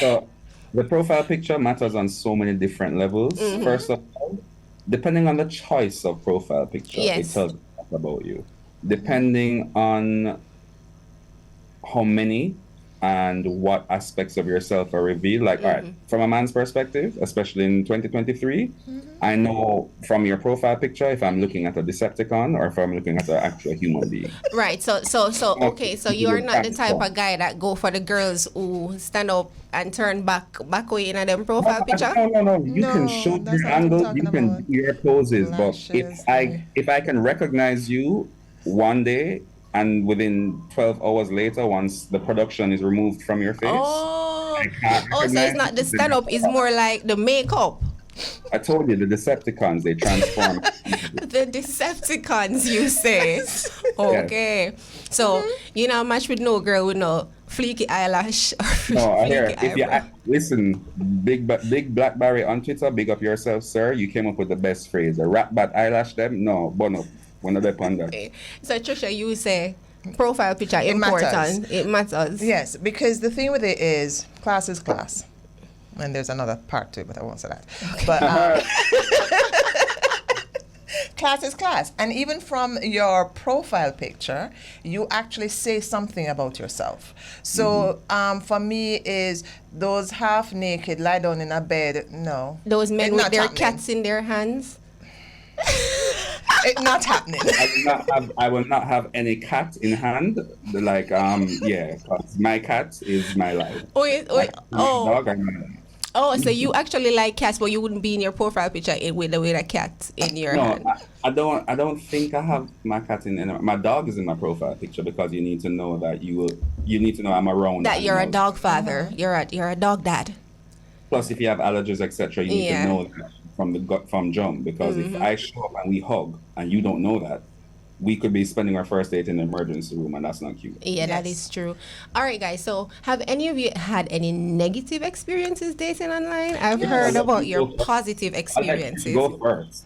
So the profile picture matters on so many different levels. First of all, depending on the choice of profile picture, it tells a lot about you. Depending on how many and what aspects of yourself are revealed. Like, all right, from a man's perspective, especially in 2023, I know from your profile picture if I'm looking at a Decepticon or if I'm looking at an actual human being. Right. So okay. So you're not the type of guy that go for the girls who stand up and turn back way in a them profile picture. No. You can No, show that's your not what I'm angle, talking you can about. do your poses, but Lashes, if I can recognize you one day and within 12 hours later, once the production is removed from your face, Oh, I can't so it's recognize not the you, stand up, it's more like the makeup. I told you, the Decepticons, they transform. The Decepticons, you say. Okay. So you know, match with no girl with no fleeky eyelash or No, I hear. fleeky If you eyebrow. listen, big Blackberry on Twitter, big up yourself, sir. You came up with the best phrase. A rat bat eyelash them? No, bono. One of them on that. Okay. So Trisha, you say profile picture It important. matters. It matters. Yes, because the thing with it is class is class. And there's another part to it, but I won't say that. But class is class. And even from your profile picture, you actually say something about yourself. So for me is those half naked, lie down in a bed, no. Those men It's with not their happening. cats in their hands. It's not happening. I will not have any cat in hand. Like, yeah, 'cause my cat is my life. Wait, My dog and my life. Oh, so you actually like cats, but you wouldn't be in your profile picture with a cat in your No, hand. I don't think I have my cat in any. My dog is in my profile picture because you need to know that you need to know I'm around. That you're a animals. dog father. You're a dog dad. Plus, if you have allergies, etc., you need Yeah. to know that from jump. Because if I show up and we hug and you don't know that, we could be spending our first date in the emergency room, and that's not cute. Yeah, that Yes. is true. All right, guys. So, have any of you had any negative experiences dating online? I've heard about your positive I like experiences. to go first.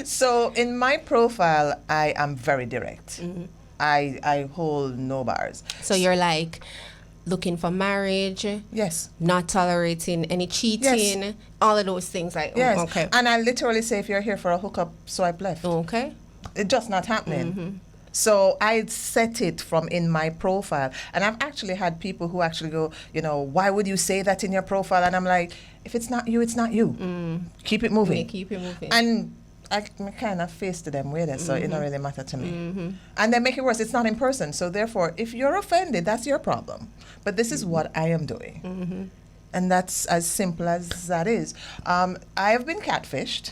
So in my profile, I am very direct. I hold no bars. So you're like looking for marriage, Yes. not tolerating any cheating, all of those things. Like, Yes. okay, And I literally say, if you're here for a hookup, swipe left. okay. It's just not happening. So I set it from in my profile. And I've actually had people who actually go, why would you say that in your profile? And I'm like, if it's not you, it's not you. Keep it moving. Yeah, keep it moving. And I kind of face to them with it, so it don't really matter to me. And then make it worse, it's not in person. So therefore, if you're offended, that's your problem. But this is what I am doing. And that's as simple as that is. I have been catfished.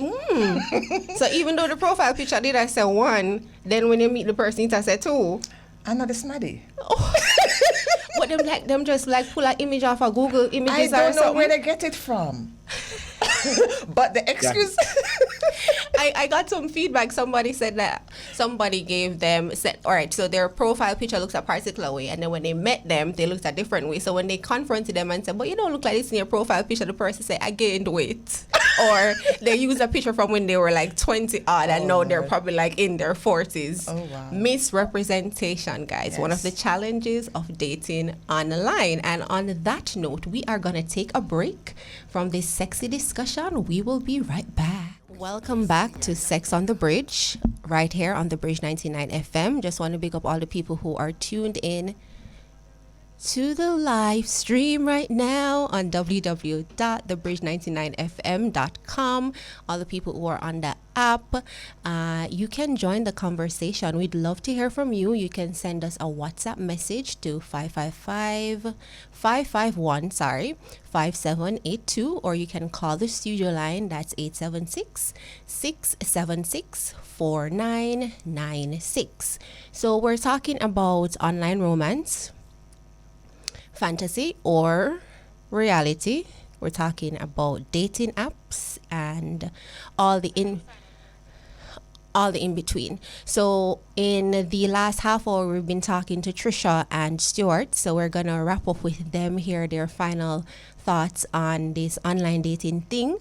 So even though the profile picture did I say one, then when you meet the person, it I say two. I'm not a smaddy. But them just like pull an image off of Google Images I or don't know something. where they get it from. But the excuse... I got some feedback. Somebody said that somebody gave them said, all right, so their profile picture looks a particular way, and then when they met them, they looked a different way. So when they confronted them and said, "But you don't look like this in your profile picture," the person said, "I gained weight." Or they used a picture from when they were like 20 odd, and now they're probably like in their 40s. Oh, wow. Misrepresentation, guys. Yes. One of the challenges of dating online. And on that note, we are going to take a break from this sexy discussion. We will be right back. Welcome back to Sex on the Bridge, right here on the Bridge 99 FM. Just want to big up all the people who are tuned in to the live stream right now on www.thebridge99fm.com. All the people who are on the app, you can join the conversation. We'd love to hear from you. You can send us a WhatsApp message to 551, or you can call the studio line. That's 876-676-4996. So we're talking about online romance, fantasy or reality. We're talking about dating apps and all the in between. So in the last half hour, we've been talking to Trisha and Stuart. So we're gonna wrap up with them, hear their final thoughts on this online dating thing.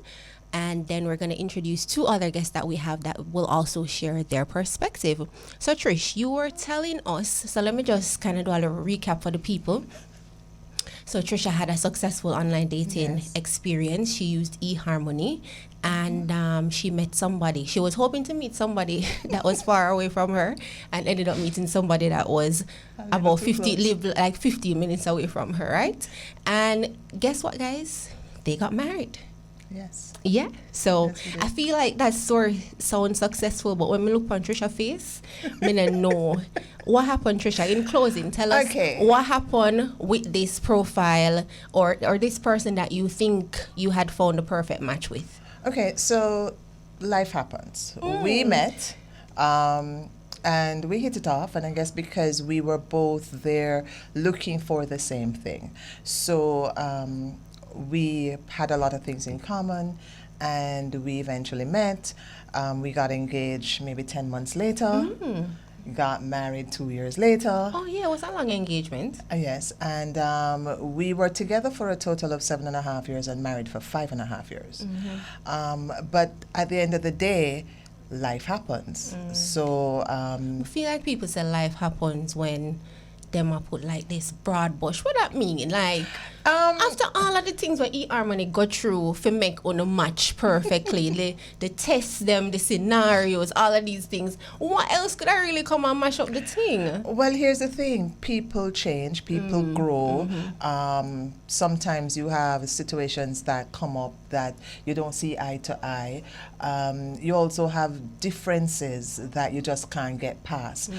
And then we're going to introduce two other guests that we have that will also share their perspective. So Trish, you were telling us, so let me just kind of do a little recap for the people. So Trisha had a successful online dating experience. She used eHarmony, and she met somebody. She was hoping to meet somebody that was far away from her, and ended up meeting somebody that was about 15 minutes away from her, right? And guess what, guys? They got married. Yes. Yeah. So Yes, we did. I feel like that story sounds successful, but when we look on Trisha's face, me don't know what happened. Trisha, in closing, tell us what happened with this profile or this person that you think you had found the perfect match with. Okay, so life happens. We met, and we hit it off, and I guess because we were both there looking for the same thing. So we had a lot of things in common, and we eventually met. We got engaged maybe 10 months later, got married 2 years later. Oh yeah, it was a long engagement. Yes, and we were together for a total of 7.5 years and married for 5.5 years. But at the end of the day, life happens. So I feel like people say life happens when them are put like this broad brush. What that mean? Like after all of the things where eHarmony go through for make on a match perfectly, the tests them, the scenarios, all of these things. What else could I really come and mash up the thing? Well, here's the thing. People change, people grow. Sometimes you have situations that come up that you don't see eye to eye. You also have differences that you just can't get past.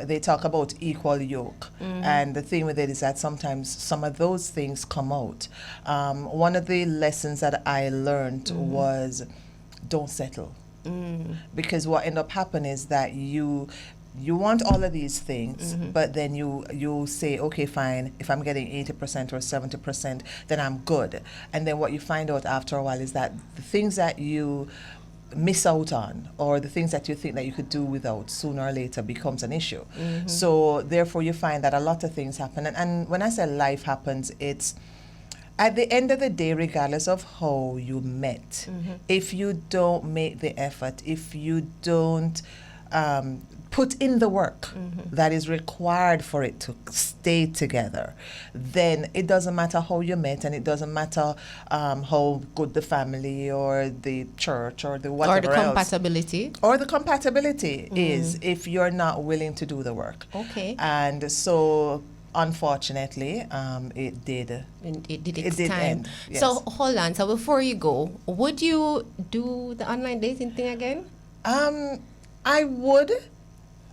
They talk about equal yoke. And the thing with it is that sometimes some of those things come out. One of the lessons that I learned was don't settle. Because what end up happening is that you want all of these things, but then you say, okay, fine, if I'm getting 80% or 70%, then I'm good. And then what you find out after a while is that the things that you miss out on, or the things that you think that you could do without, sooner or later becomes an issue. So therefore you find that a lot of things happen. And when I say life happens, it's at the end of the day, regardless of how you met, if you don't make the effort, if you don't put in the work that is required for it to stay together, then it doesn't matter how you met, and it doesn't matter how good the family or the church or the whatever Or the else. compatibility. Or the compatibility is, if you're not willing to do the work. Okay. And so, unfortunately, it did. And it did its It did time. end, yes. So hold on. So before you go, would you do the online dating thing again? I would.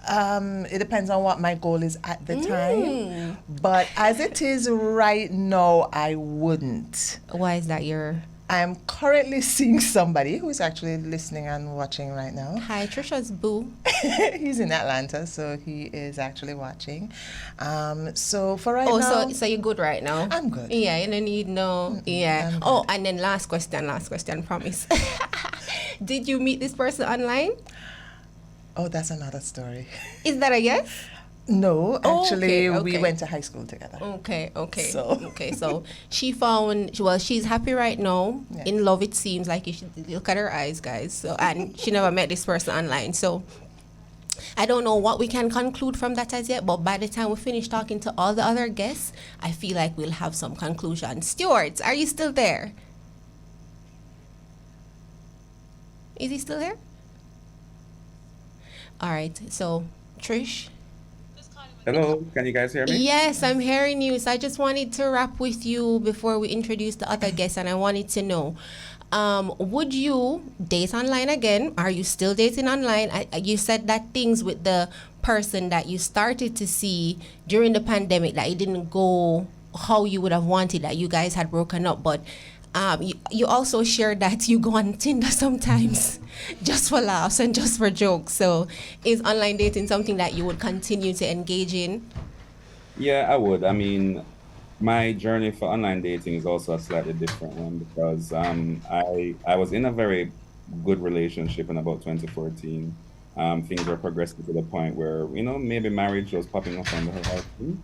It depends on what my goal is at the time. But as it is right now, I wouldn't. Why is that I'm currently seeing somebody who is actually listening and watching right now. Hi, Trisha's boo. He's in Atlanta, so he is actually watching. So for right Oh, now, so you're good right now? I'm good. Yeah, you don't need no. Yeah. I'm Oh, and then last question, promise. Did you meet this person online? Oh, that's another story. Is that a yes? No, Oh, actually, okay, we okay. went to high school together. Okay. So- Okay, so she found, well, she's happy right now, Yeah. in love, it seems like. You should look at her eyes, guys. So, and she never met this person online. So I don't know what we can conclude from that as yet, but by the time we finish talking to all the other guests, I feel like we'll have some conclusion. Stuart, are you still there? Is he still there? All right, so Trish. Hello, can you guys hear me? Yes, I'm hearing you. So I just wanted to wrap with you before we introduce the other guests, and I wanted to know, would you date online again? Are you still dating online? You said that things with the person that you started to see during the pandemic, that it didn't go how you would have wanted, that you guys had broken up, but you also shared that you go on Tinder sometimes just for laughs and just for jokes. So is online dating something that you would continue to engage in? Yeah, I would. I mean, my journey for online dating is also a slightly different one because I was in a very good relationship in about 2014. Things were progressing to the point where, maybe marriage was popping up on the horizon.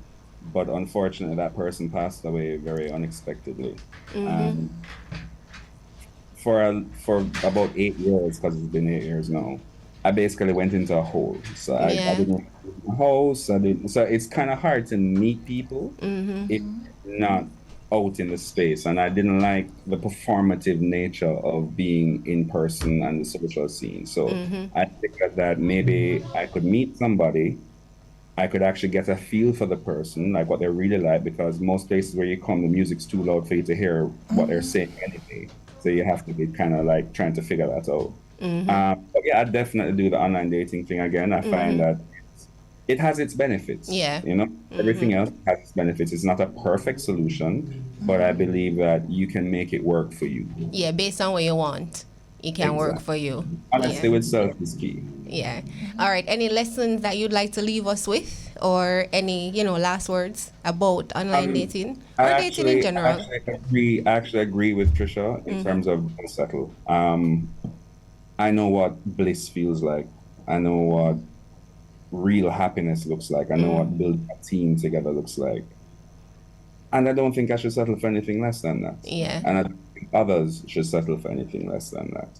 But unfortunately, that person passed away very unexpectedly. For about 8 years, because it's been 8 years now, I basically went into a hole. So I didn't leave my house. So it's kind of hard to meet people if not out in the space. And I didn't like the performative nature of being in person and the social scene. So I figured that maybe I could meet somebody. I could actually get a feel for the person, like what they're really like, because most places where you come, the music's too loud for you to hear what they're saying anyway. So you have to be kind of like trying to figure that out. But yeah, I definitely do the online dating thing again. I find that it has its benefits. Yeah. Everything else has its benefits. It's not a perfect solution, but I believe that you can make it work for you. Yeah, based on what you want, it can work Exactly. for you. Honestly, with self is key. Yeah. All right. Any lessons that you'd like to leave us with, or any, last words about online dating or dating in general? I actually agree with Trisha in terms of don't settle. I know what bliss feels like. I know what real happiness looks like. I know what building a team together looks like. And I don't think I should settle for anything less than that. Yeah. And I don't think others should settle for anything less than that.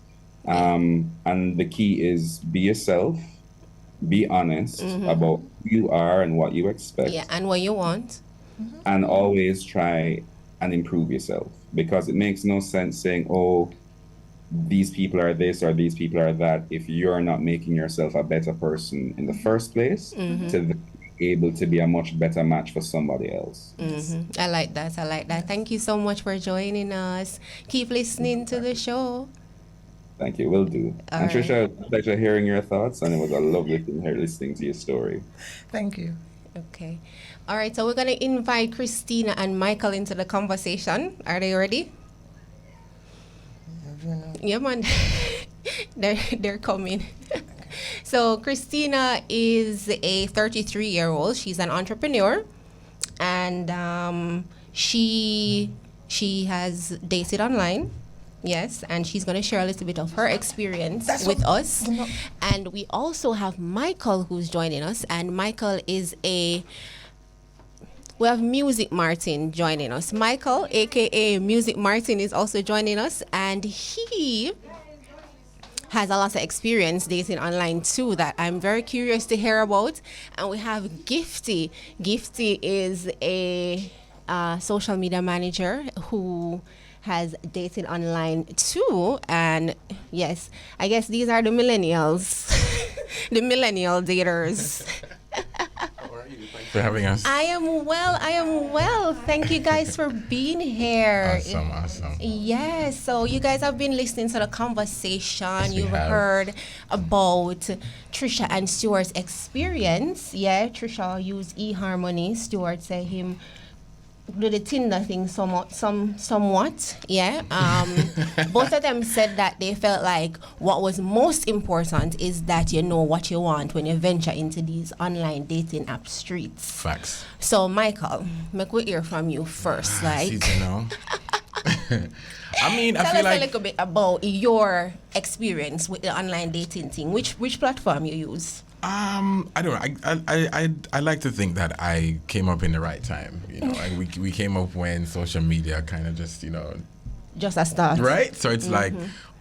And the key is be yourself, be honest about who you are and what you expect. Yeah, and what you want. And always try and improve yourself, because it makes no sense saying, oh, these people are this or these people are that, if you're not making yourself a better person in the first place to be able to be a much better match for somebody else. I like that. Thank you so much for joining us. Keep listening to the show. Thank you, will do. All And right. Trisha, pleasure hearing your thoughts, and it was a lovely thing here listening to your story. Thank you. Okay. All right, so we're going to invite Christina and Michael into the conversation. Are they ready? Yeah, man. they're coming. So Christina is a 33-year-old. She's an entrepreneur, and she has dated online. Yes, and she's going to share a little bit of her experience with us. And we also have Michael who's joining us, and Michael is we have Music Martin joining us. Michael, aka Music Martin, is also joining us, and he has a lot of experience dating online too that I'm very curious to hear about. And we have Gifty. Gifty is a social media manager who has dated online too. And yes, I guess these are the millennials, the millennial daters. Thanks for having us. I am well. Thank you guys for being here. Awesome. Yes, so you guys have been listening to the conversation. Yes, we You've have. heard about Trisha and Stuart's experience. Yeah, Trisha used eHarmony. Stuart said him do the Tinder thing somewhat. Yeah. Both of them said that they felt like what was most important is that you know what you want when you venture into these online dating app streets. Facts. So Michael, make we hear from you first. Like, Seasonal. I mean, I tell feel us a like little bit about your experience with the online dating thing. Which platform you use? I don't know. I like to think that I came up in the right time. You know, like we came up when social media kind of just, Just a start. right? So it's like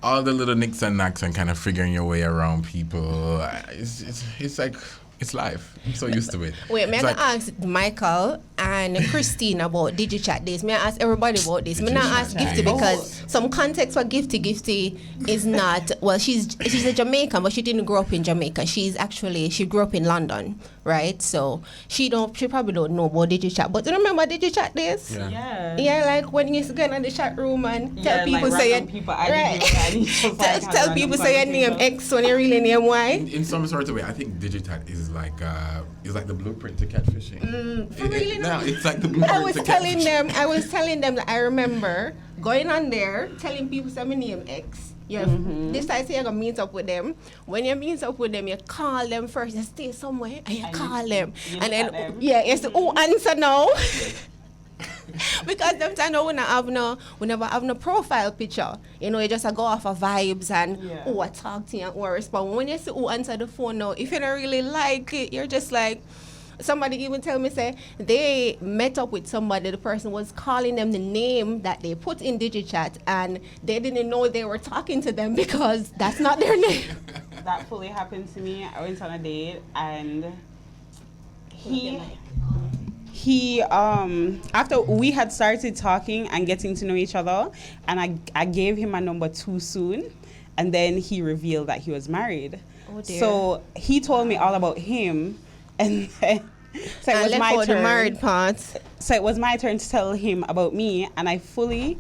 all the little nicks and knacks and kind of figuring your way around people. It's like it's life. I'm so used to it. Wait, may It's I like- ask Michael and Christine about DigiChat days? May I ask everybody about this? May I ask DigiChat Gifty days. because some context for Gifty. Gifty is not, well, she's a Jamaican, but she didn't grow up in Jamaica. She grew up in London, right? So she probably don't know about DigiChat. But do you remember DigiChat days? Yeah. Yeah, like when you used to go in the chat room and tell Yeah, people like say random people adding you and it's just like tell had people random say your name conversations. X when you really name Y. In some sort of way, I think DigiChat is like the blueprint to catfishing. for really No, not. it's like the blueprint I was to telling catfishing. them that I remember going on there, telling people say my name X. You decide say you're gonna meet up with them. When you meet up with them, you call them first. You stay somewhere and you call them, you and look at then them. you say, "Oh, answer now." Because them time now we never have no profile picture. You know, you just go off of vibes and I talk to you or respond. When you see who answer the phone now, if you don't really like it, you're just like. Somebody even tell me say they met up with somebody. The person was calling them the name that they put in DigiChat, and they didn't know they were talking to them because that's not their name. That fully happened to me. I went on a date and he after we had started talking and getting to know each other, and I gave him my number too soon, and then he revealed that he was married. Oh dear. So he told me all about him, and then so it was left my out the turn. married part. So it was my turn to tell him about me, and I fully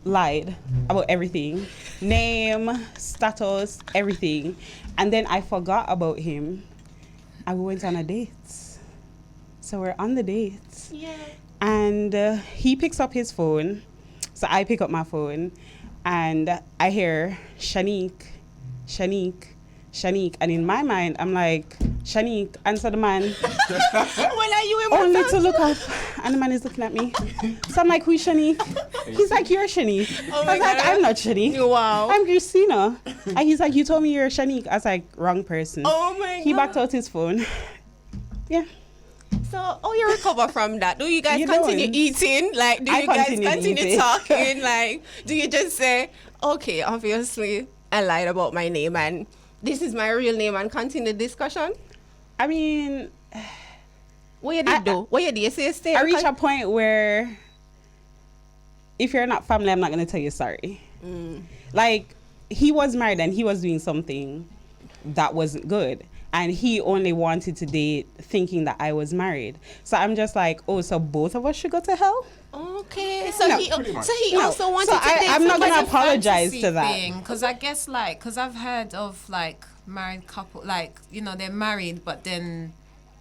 lied about everything. Name, status, everything. And then I forgot about him, and we went on a date. So we're on the date. Yeah. And he picks up his phone, so I pick up my phone, and I hear Shanique. And in my mind, I'm like, Shanique, answer the man. When are you in my Only phone? to look up, and the man is looking at me. So I'm like, who's Shanique? He's like, you're Shanique. Oh I my was like, God. I'm not Shanique. Wow. I'm Christina. And he's like, you told me you're Shanique. I was like, wrong person. Oh my He God. backed out his phone. Yeah. So, you recover from that? Do you guys You continue don't. eating? Like, do I you guys continue continue eating. talking? Like, do you just say, okay, obviously, I lied about my name and this is my real name and continue the discussion? I mean, What you did do? What you did? You say stay? I reach a point where if you're not family, I'm not going to tell you sorry. Like, he was married and he was doing something that wasn't good. And he only wanted to date thinking that I was married. So I'm just like, oh, so both of us should go to hell? Okay, so No, he pretty much. also wanted So to date I'm not somebody. going to apologize to that. Because I guess because I've heard of married couple, they're married, but then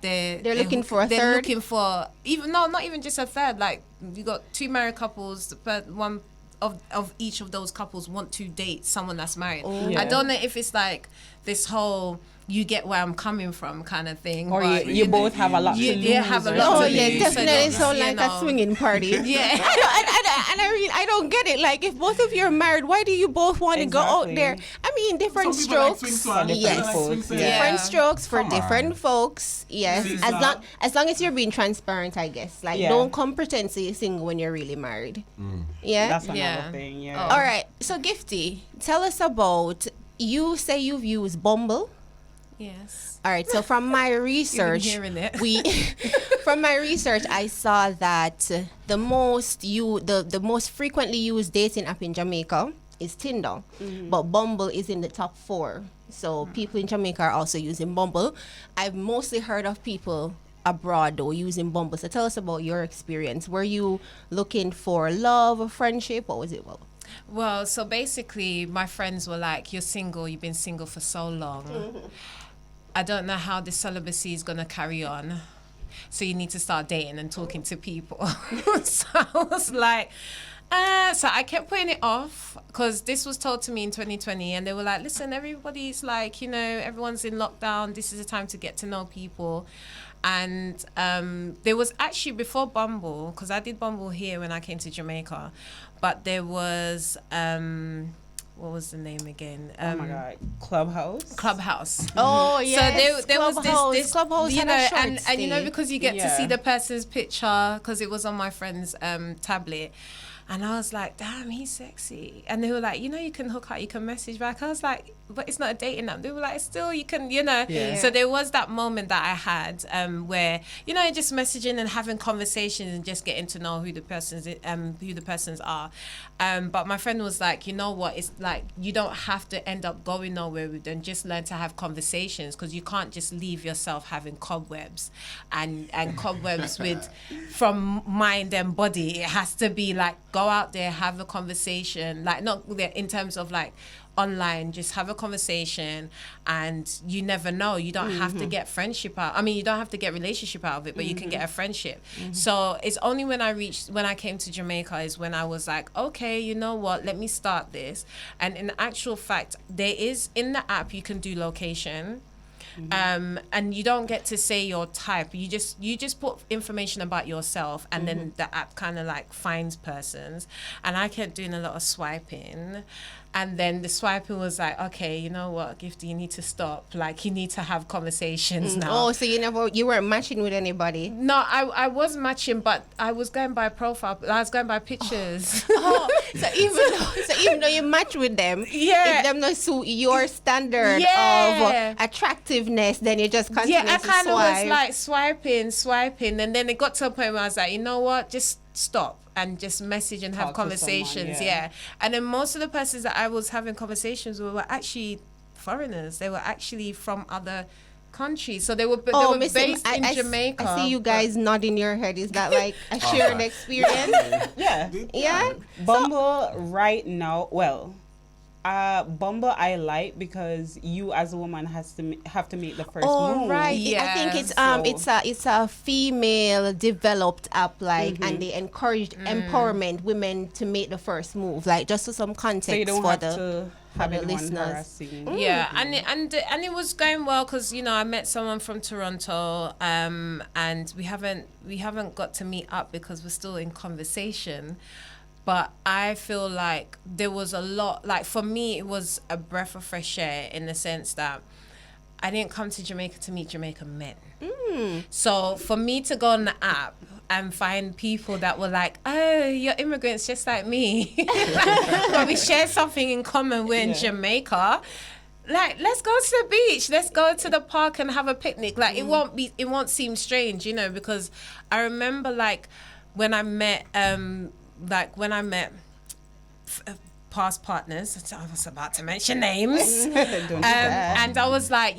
they're looking for a they're third? looking for not even just a third. Like you got two married couples, but one of each of those couples want to date someone that's married. Yeah. I don't know if it's like this whole you get where I'm coming from kind of thing. Or but you both have a lot to lose. have a or lot Oh to something. yeah, lose, definitely so sound you like a know. swinging party. Yeah. I don't get it. Like, if both of you are married, why do you both want to go out Exactly. there? I mean, different Some people like strokes. swing swans, Different Yes, folks, yeah. different strokes for Come on. different folks. Yes, Sister. as long as you're being transparent, I guess. Like, Yeah. don't come pretend to you're single when you're really married. Yeah. That's another Yeah. thing, yeah. All right. So, Gifty, tell us about You say you've used Bumble. Yes. All right. So from my research, hearing it. from my research, I saw that the most frequently used dating app in Jamaica is Tinder, but Bumble is in the top 4. So people in Jamaica are also using Bumble. I've mostly heard of people abroad though using Bumble. So tell us about your experience. Were you looking for love or friendship, or was it well? Well, so basically, my friends were like, "You're single. You've been single for so long. I don't know how this celibacy is gonna carry on. So you need to start dating and talking to people." So I was like, so I kept putting it off because this was told to me in 2020, and they were like, "Listen, everybody's like, everyone's in lockdown. This is a time to get to know people." And there was actually before Bumble, because I did Bumble here when I came to Jamaica, but there was what was the name again? Oh my God, Clubhouse. Clubhouse. Oh yes. So there was this Clubhouse had a short and stay. because you get to see Yeah. the person's picture, because it was on my friend's tablet. And I was like, damn, he's sexy. And they were like, you can hook up, you can message back. I was like, but it's not a dating app. They were like, still, you can, Yeah. So there was that moment that I had where, just messaging and having conversations and just getting to know who the persons are. But my friend was like, you know what? It's like, you don't have to end up going nowhere with them. Just learn to have conversations, because you can't just leave yourself having cobwebs and cobwebs from mind and body. It has to be like, go out there, have a conversation, like not in terms of like online, just have a conversation, and you never know. You don't have to get friendship out. I mean, you don't have to get relationship out of it, but you can get a friendship. So it's only when I came to Jamaica is when I was like, okay, you know what? Let me start this. And in actual fact, there is in the app you can do location. And you don't get to say your type. You just put information about yourself, and then the app kind of like finds persons. And I kept doing a lot of swiping, and then the swiping was like, okay, you know what, Gifty, you need to stop. Like, you need to have conversations now. Oh, so you weren't matching with anybody? No, I was matching, but I was going by profile. I was going by pictures. Oh, so even though you match with them, Yeah. if them not suit your standard Yeah. of attractiveness, then you just continue Yeah, I to kind of swipe. was like swiping, and then it got to a point where I was like, you know what, just stop and just message and have Talk to someone, conversations. yeah. And then most of the persons that I was having conversations with were actually foreigners. They were actually from other countries, so they were Miss, based in Jamaica. I see you guys nodding your head. Is that like a shared experience? Yeah. Yeah. Bumble right now, Bumble I like because you as a woman have to make the first Oh move. right. I think it's a female developed app, like, and they encouraged empowerment women to make the first move. Like, just for some context, So you don't for have the to have the anyone listeners. harassing. Yeah, and it was going well, because I met someone from Toronto, and we haven't got to meet up because we're still in conversation. But I feel like there was a lot, like for me, it was a breath of fresh air, in the sense that I didn't come to Jamaica to meet Jamaican men. So for me to go on the app and find people that were like, oh, you're immigrants just like me, but we share something in common, we're in Jamaica. Like, let's go to the beach, let's go to the park and have a picnic. Like, it won't seem strange, because I remember like when I met past partners, so I was about to mention names, Don't do that. and I was like,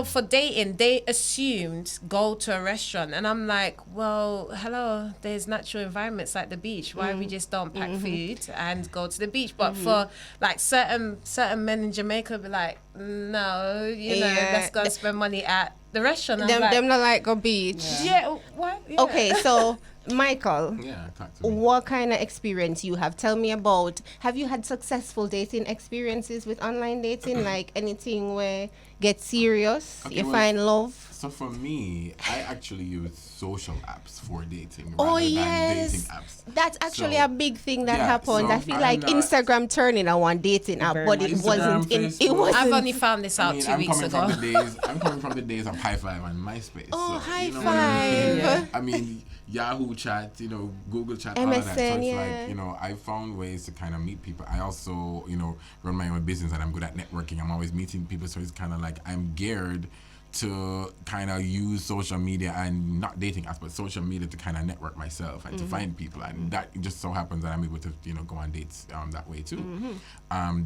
for dating, they assumed go to a restaurant, and I'm like, well, hello, there's natural environments like the beach. Why we just don't pack food and go to the beach? But for like certain men in Jamaica, be like, no, let's go and spend money at the restaurant. I'm like, Them not like go beach. yeah, what? Yeah. Okay, so Michael, Yeah, talk to me. what kind of experience you have? Tell me about. Have you had successful dating experiences with online dating? Like anything where get serious, Okay, you well, find love? So for me, I actually use social apps for dating Oh rather yes, than dating apps. that's actually So, a big thing that yeah, happened. so I feel I'm like not- Instagram turning on one dating app, Very but much. it wasn't. It Facebook. wasn't. I've only found this out 2 weeks ago. I'm coming from the days of High Five and MySpace. Oh, so, High you know what I mean? Five. I mean, Yahoo chat, Google chat, all of that. So MSN, it's yeah. like, I found ways to kind of meet people. I also, run my own business and I'm good at networking. I'm always meeting people. So it's kind of like I'm geared to kind of use social media and not dating apps, but social media to kind of network myself and to find people. And that just so happens that I'm able to, go on dates that way too.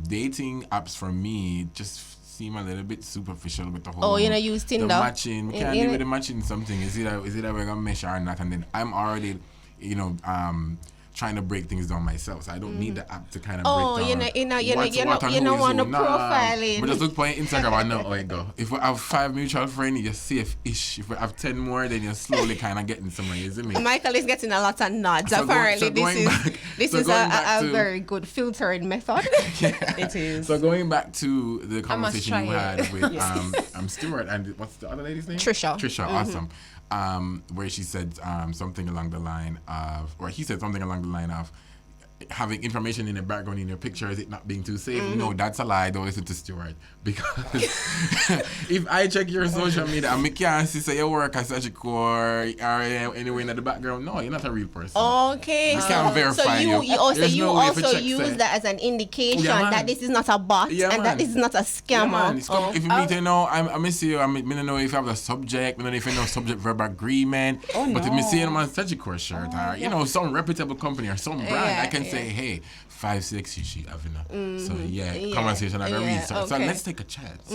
Dating apps for me just seem a little bit superficial with the whole. Use Tinder. The matching. We can't do with the matching something. Is it we're gonna mesh or not? And then I'm already, trying to break things down myself. So I don't need the app to kind of break down. You don't want to profiling. But just look for Instagram and know how it go. If we have 5 mutual friends, you're safe-ish. If we have 10 more, then you're slowly kind of getting somewhere, you see me? Michael is getting a lot of nods. So apparently, this is a to- very good filtering method. It is. So going back to the conversation try you it. had with Stuart and what's the other lady's name? Trisha. Awesome. Where she said something along the line of, or he said something along the line of, having information in the background in your picture, is it not being too safe? No, that's a lie. Don't listen to Stuart. Because if I check your social media and I can't see say you work as such a core or anywhere in the background, no, you're not a real person. Okay, We can't verify you you. also There's no way to check, use say. that as an indication Yeah, man. that this is not a bot Yeah, and that man. this is not a Yeah, man. scammer. It's come- if you meet, I miss you. I don't know if you have the subject. I don't know if you know subject verb agreement. But if you see him on such a course shirt or some reputable company or some brand, I can say, hey, 5-6 you should have enough. So conversation and research. So okay. let's take a chance.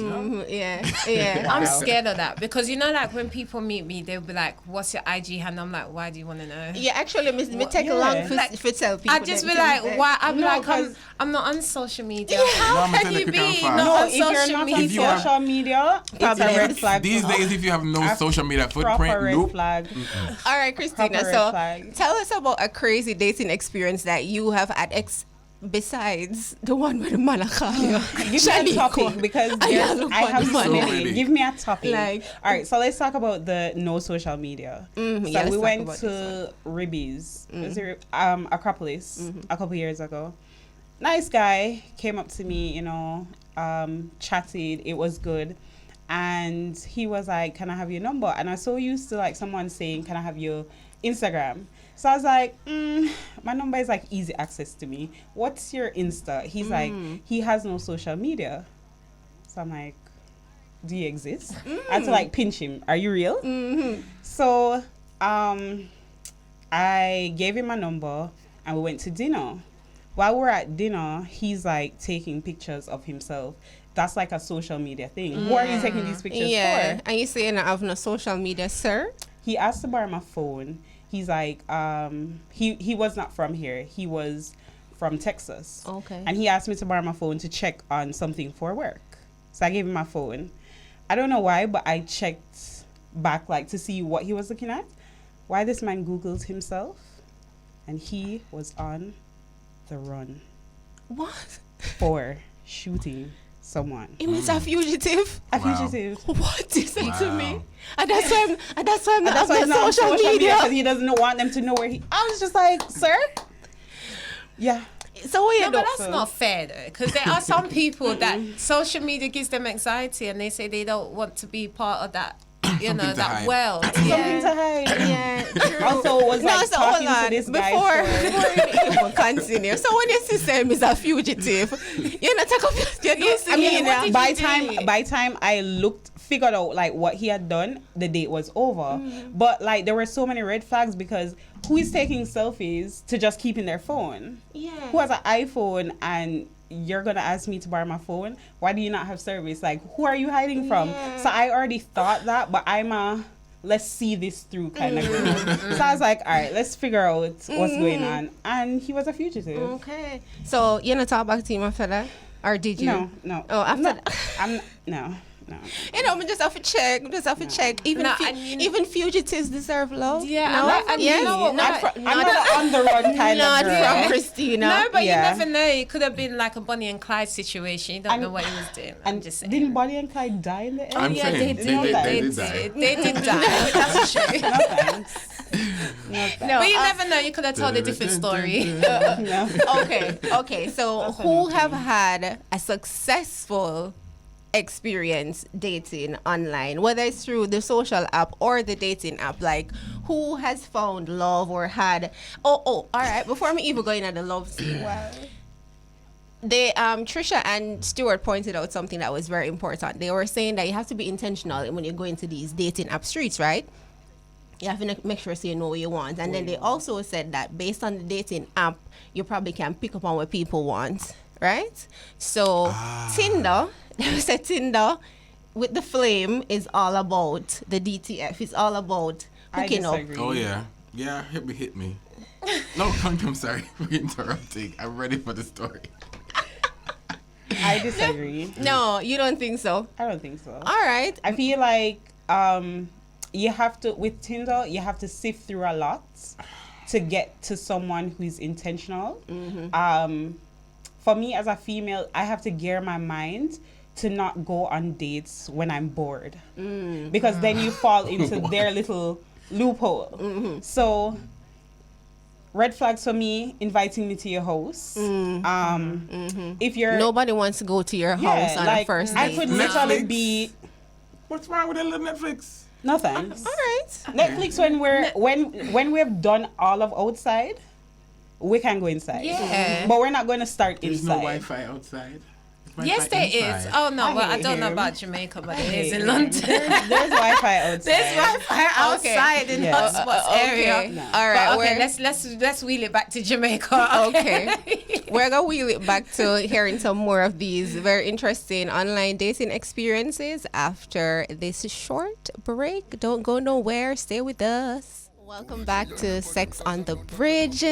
Yeah. I'm scared of that because like when people meet me, they'll be like, "What's your IG handle?" I'm like, "Why do you want to know?" Yeah, actually, me take long for tell people. I just be like, "Why?" I'm like, I'm not on social media. How I'ma can tell you you be quick and not fast. on If you're social not on media? social media, it's a red flag. These days, if you have no social media proper footprint, red nope. flag. All right, Christina. Proper red So flag. tell us about a crazy dating experience that you have had besides the one with the Malakalia. Give me a topic because I have so So many. many. Give me a topic. Like- all right, so let's talk about the no social media. So let's we talk went about to Ribby's, Acropolis, a couple years ago. Nice guy came up to me, chatted. It was good. And he was like, "Can I have your number?" And I'm so used to like someone saying, "Can I have your Instagram?" So I was like, my number is like easy access to me. What's your Insta? He's like, he has no social media. So I'm like, do you exist? I had to like pinch him. Are you real? So I gave him my number and we went to dinner. While we're at dinner, he's like taking pictures of himself. That's like a social media thing. Who are you taking these pictures for? And you saying I have no social media, sir? He asked to borrow my phone. He's like, he was not from here. He was from Texas. Okay. And he asked me to borrow my phone to check on something for work. So I gave him my phone. I don't know why, but I checked back like to see what he was looking at. Why this man Googled himself, and he was on the run What? for shooting someone. He was a fugitive. A Wow. fugitive. What you say to Wow. me? And that's why I'm And that's why he's not on social media. because he doesn't want them to know where he. I was just like, sir. Yeah. So what you No, do? but that's not fair though, because there are some people that social media gives them anxiety, and they say they don't want to be part of that, Something to that hide. world. Something to hide. Yeah, true. Also was like so hold talking to on. this before guy you even continue. So when your sister is a fugitive, you're not talking. You don't see I mean, what did by you do? time I figured out like what he had done, the date was over. But like there were so many red flags because who is taking selfies to just keep in their phone? Yeah. Who has an iPhone and you're gonna ask me to borrow my phone? Why do you not have service? Like who are you hiding from? Yeah. So I already thought that, but I'm a let's see this through kind of girl. So I was like, all right, let's figure out what's going on. And he was a fugitive. Okay. So you're not talking about to my fella, or did you? No. Oh, after no, that. I'm no. You know, we just have to check. We just have to check. Even No, and you- even fugitives deserve love. Yeah, no? and you know what, Not, like- from, I'm not, not on the run kind not of girl. from Christina. No, but Yeah. you never know. It could have been like a Bonnie and Clyde situation. You don't And- know what he was doing. I'm And just saying. didn't Bonnie and Clyde die in the end? I'm yeah, saying, they they did. did They die. did die. That's true. No thanks. No, But you never know. You could have told a different story. No. okay. So who have had a successful experience dating online, whether it's through the social app or the dating app? Like, who has found love or had? All right. Before me even going at the love scene, they Trisha and Stuart pointed out something that was very important. They were saying that you have to be intentional when you go into these dating app streets, right? You have to make sure so you know what you want. And then they also said that based on the dating app, you probably can pick up on what people want, right? So Tinder, they said Tinder with the flame is all about the DTF. It's all about hooking up. Oh yeah, hit me. No, I'm sorry for interrupting. I'm ready for the story. I disagree. No, you don't think so? I don't think so. All right. I feel like you have to, with Tinder, you have to sift through a lot to get to someone who is intentional. For me as a female, I have to gear my mind to not go on dates when I'm bored, because then you fall into their little loophole. So red flags for me, inviting me to your house. If you're Nobody wants to go to your house on a first date. I could literally be What's wrong with a little Netflix? nothing. All right. Netflix when we've done all of outside, we can go inside. Yeah. But we're not going to start There's no inside. Wi-Fi outside. Yes, there is. Oh no, well, I don't know him. about Jamaica, but it is hate in him. London. There's Wi-Fi outside. There's Wi-Fi outside in Yeah. hotspots area. Okay. All right. But okay, we're- let's wheel it back to Jamaica. Okay. We're going to wheel it back to hearing some more of these very interesting online dating experiences after this short break. Don't go nowhere. Stay with us. Welcome back to Sex on the Bridge.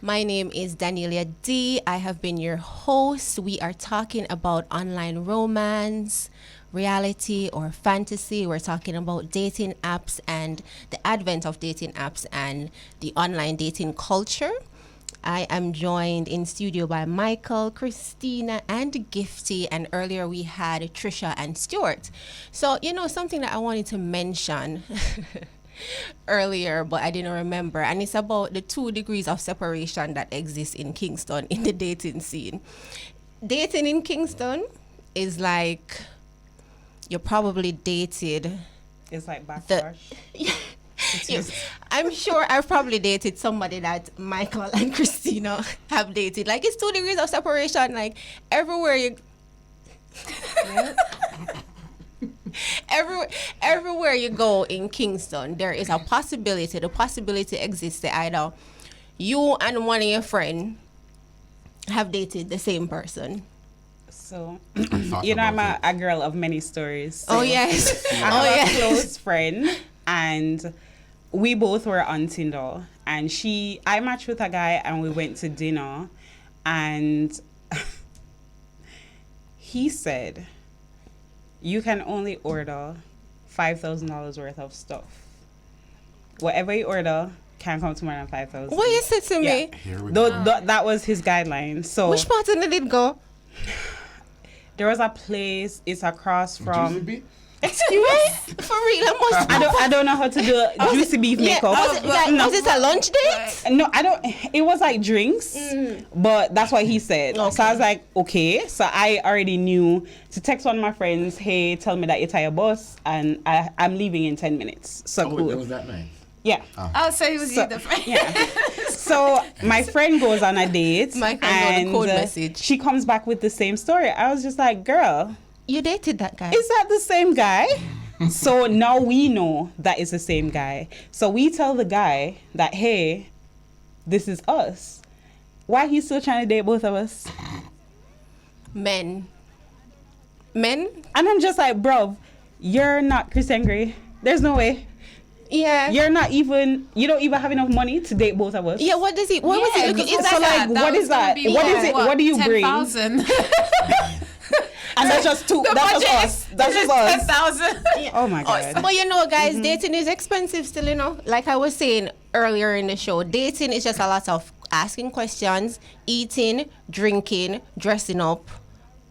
My name is Danielia D. I have been your host. We are talking about online romance, reality, or fantasy. We're talking about dating apps and the advent of dating apps and the online dating culture. I am joined in studio by Michael, Christina, and Gifty. And earlier we had Trisha and Stuart. So, something that I wanted to mention earlier, but I didn't remember, and it's about the 2 degrees of separation that exists in Kingston in the dating scene. Dating in Kingston is like you're probably dated. It's like backwash. I'm sure I've probably dated somebody that Michael and Christina have dated. Like, it's 2 degrees of separation. Like, everywhere you everywhere you go in Kingston, there is a possibility. The possibility exists that either you and one of your friends have dated the same person. So, thought I'm about a girl of many stories. So Oh yes. I have a close friend, and we both were on Tinder, and I matched with a guy, and we went to dinner, and he said, you can only order $5,000 worth of stuff. Whatever you order can't come to more than 5,000. What you said to me? Here we go. That was his guideline. So Which part did it go? there was a place. It's across from. Juicy beef? Excuse me? For real, I don't know how to do juicy beef makeup. Was it a lunch date? No, I don't. It was like drinks, but that's what he said. Okay. So I was like, okay. So I already knew to text one of my friends, hey, tell me that you're your boss, and I'm leaving in 10 minutes. So Oh, cool. that was that nice. Yeah. Oh, so he was you the friend. Yeah. So my friend goes on a date, My friend got a code message. she comes back with the same story. I was just like, girl, You dated that guy? is that the same guy? So now we know that it's the same guy. So we tell the guy that, hey, this is us. Why he's still trying to date both of us? Men. And I'm just like, bro, you're not Christian Grey. There's no way. Yeah. You don't even have enough money to date both of us. Yeah, what was he looking it's for? So, like, what is that? What is it? What do you bring? 10,000. And that's just two. That's just us. That's just us. 10,000. Oh my god. But guys, dating is expensive still, Like I was saying earlier in the show, dating is just a lot of asking questions, eating, drinking, dressing up,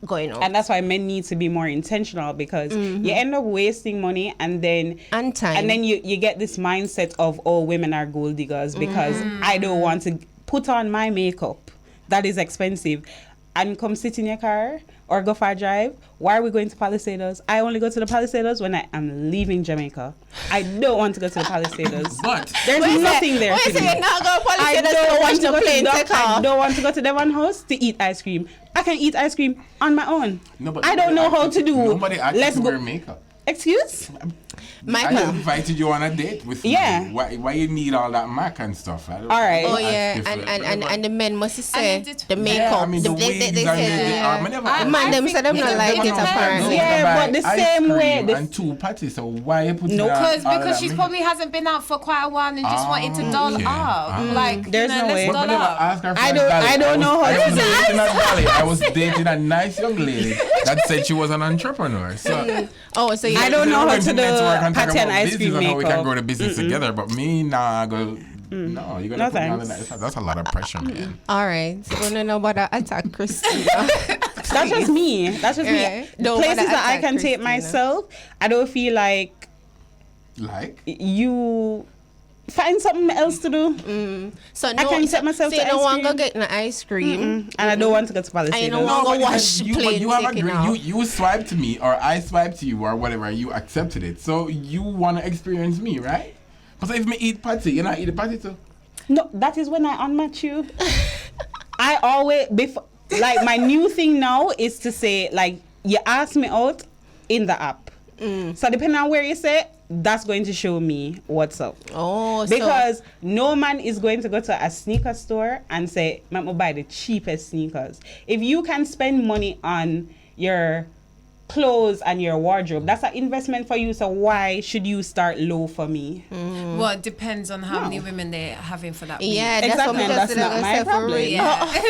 going out. And that's why men need to be more intentional, because you end up wasting money and then time. And then you get this mindset of, oh, women are gold diggers because I don't want to put on my makeup. That is expensive. and come sit in your car or go for a drive, why are we going to Palisados? I only go to the Palisados when I am leaving Jamaica. I don't want to go to the Palisados. But There's nothing there. Wait, to so do. you're not going to I Palisados don't to watch want to the go plane to take I off? don't want to go to Devon House to eat ice cream. I can eat ice cream on my own. no, but I don't know how to do. Nobody asked Let's you to go. wear makeup. Excuse? I Michael. invited you on a date with Yeah. me. Why you need all that mac and stuff? I don't, All right. Oh I yeah, prefer- and the men must say And it- the makeup. Yeah, I mean, the they wigs say and the yeah. arm. I never- I- The man I them think say them it not like it depends. apparently. Yeah, but the Ice same way cream the- and 2 patties. So why you put No, Because she's probably hasn't been out for quite a while and just wanting to doll okay. up. Like, There's no way. let's But doll never up. ask her for I a don't- dolly. I don't know how I to was do dating a dolly. I was dating a nice young lady that said she was an entrepreneur. So Oh, so you I don't know how to do network and talk patty and about ice cream business and how we can makeup. grow the business together. But me, nah, go. No, you're gonna No put me on the thanks. that's a lot of pressure, man. All right. So wanna know about that attack, Christina? That's just me. That's just Yeah. me. Don't Places wanna that I attack can take Christina. myself, I don't feel like Like, you find something else to do. So I can set myself so to you don't ice want to go cream. get an ice cream. And I don't want to go to I don't Palisados. want- but wash you, plain you have taken agreed. out. You swiped to me, or I swiped to you, or whatever. You accepted it, so you want to experience me, right? But so if me eat patty, you not eat the patty too. No, that is when I unmatch you. I always before like my new thing now is to say like you ask me out in the app. So depending on where you say, that's going to show me what's up. Oh, Because no man is going to go to a sneaker store and say, "I'm gonna buy the cheapest sneakers." If you can spend money on your clothes and your wardrobe, that's an investment for you. So why should you start low for me? Well, it depends on how many women they're having for that week. yeah, that's Exactly, what and we that's just not my for problem. real. Yeah.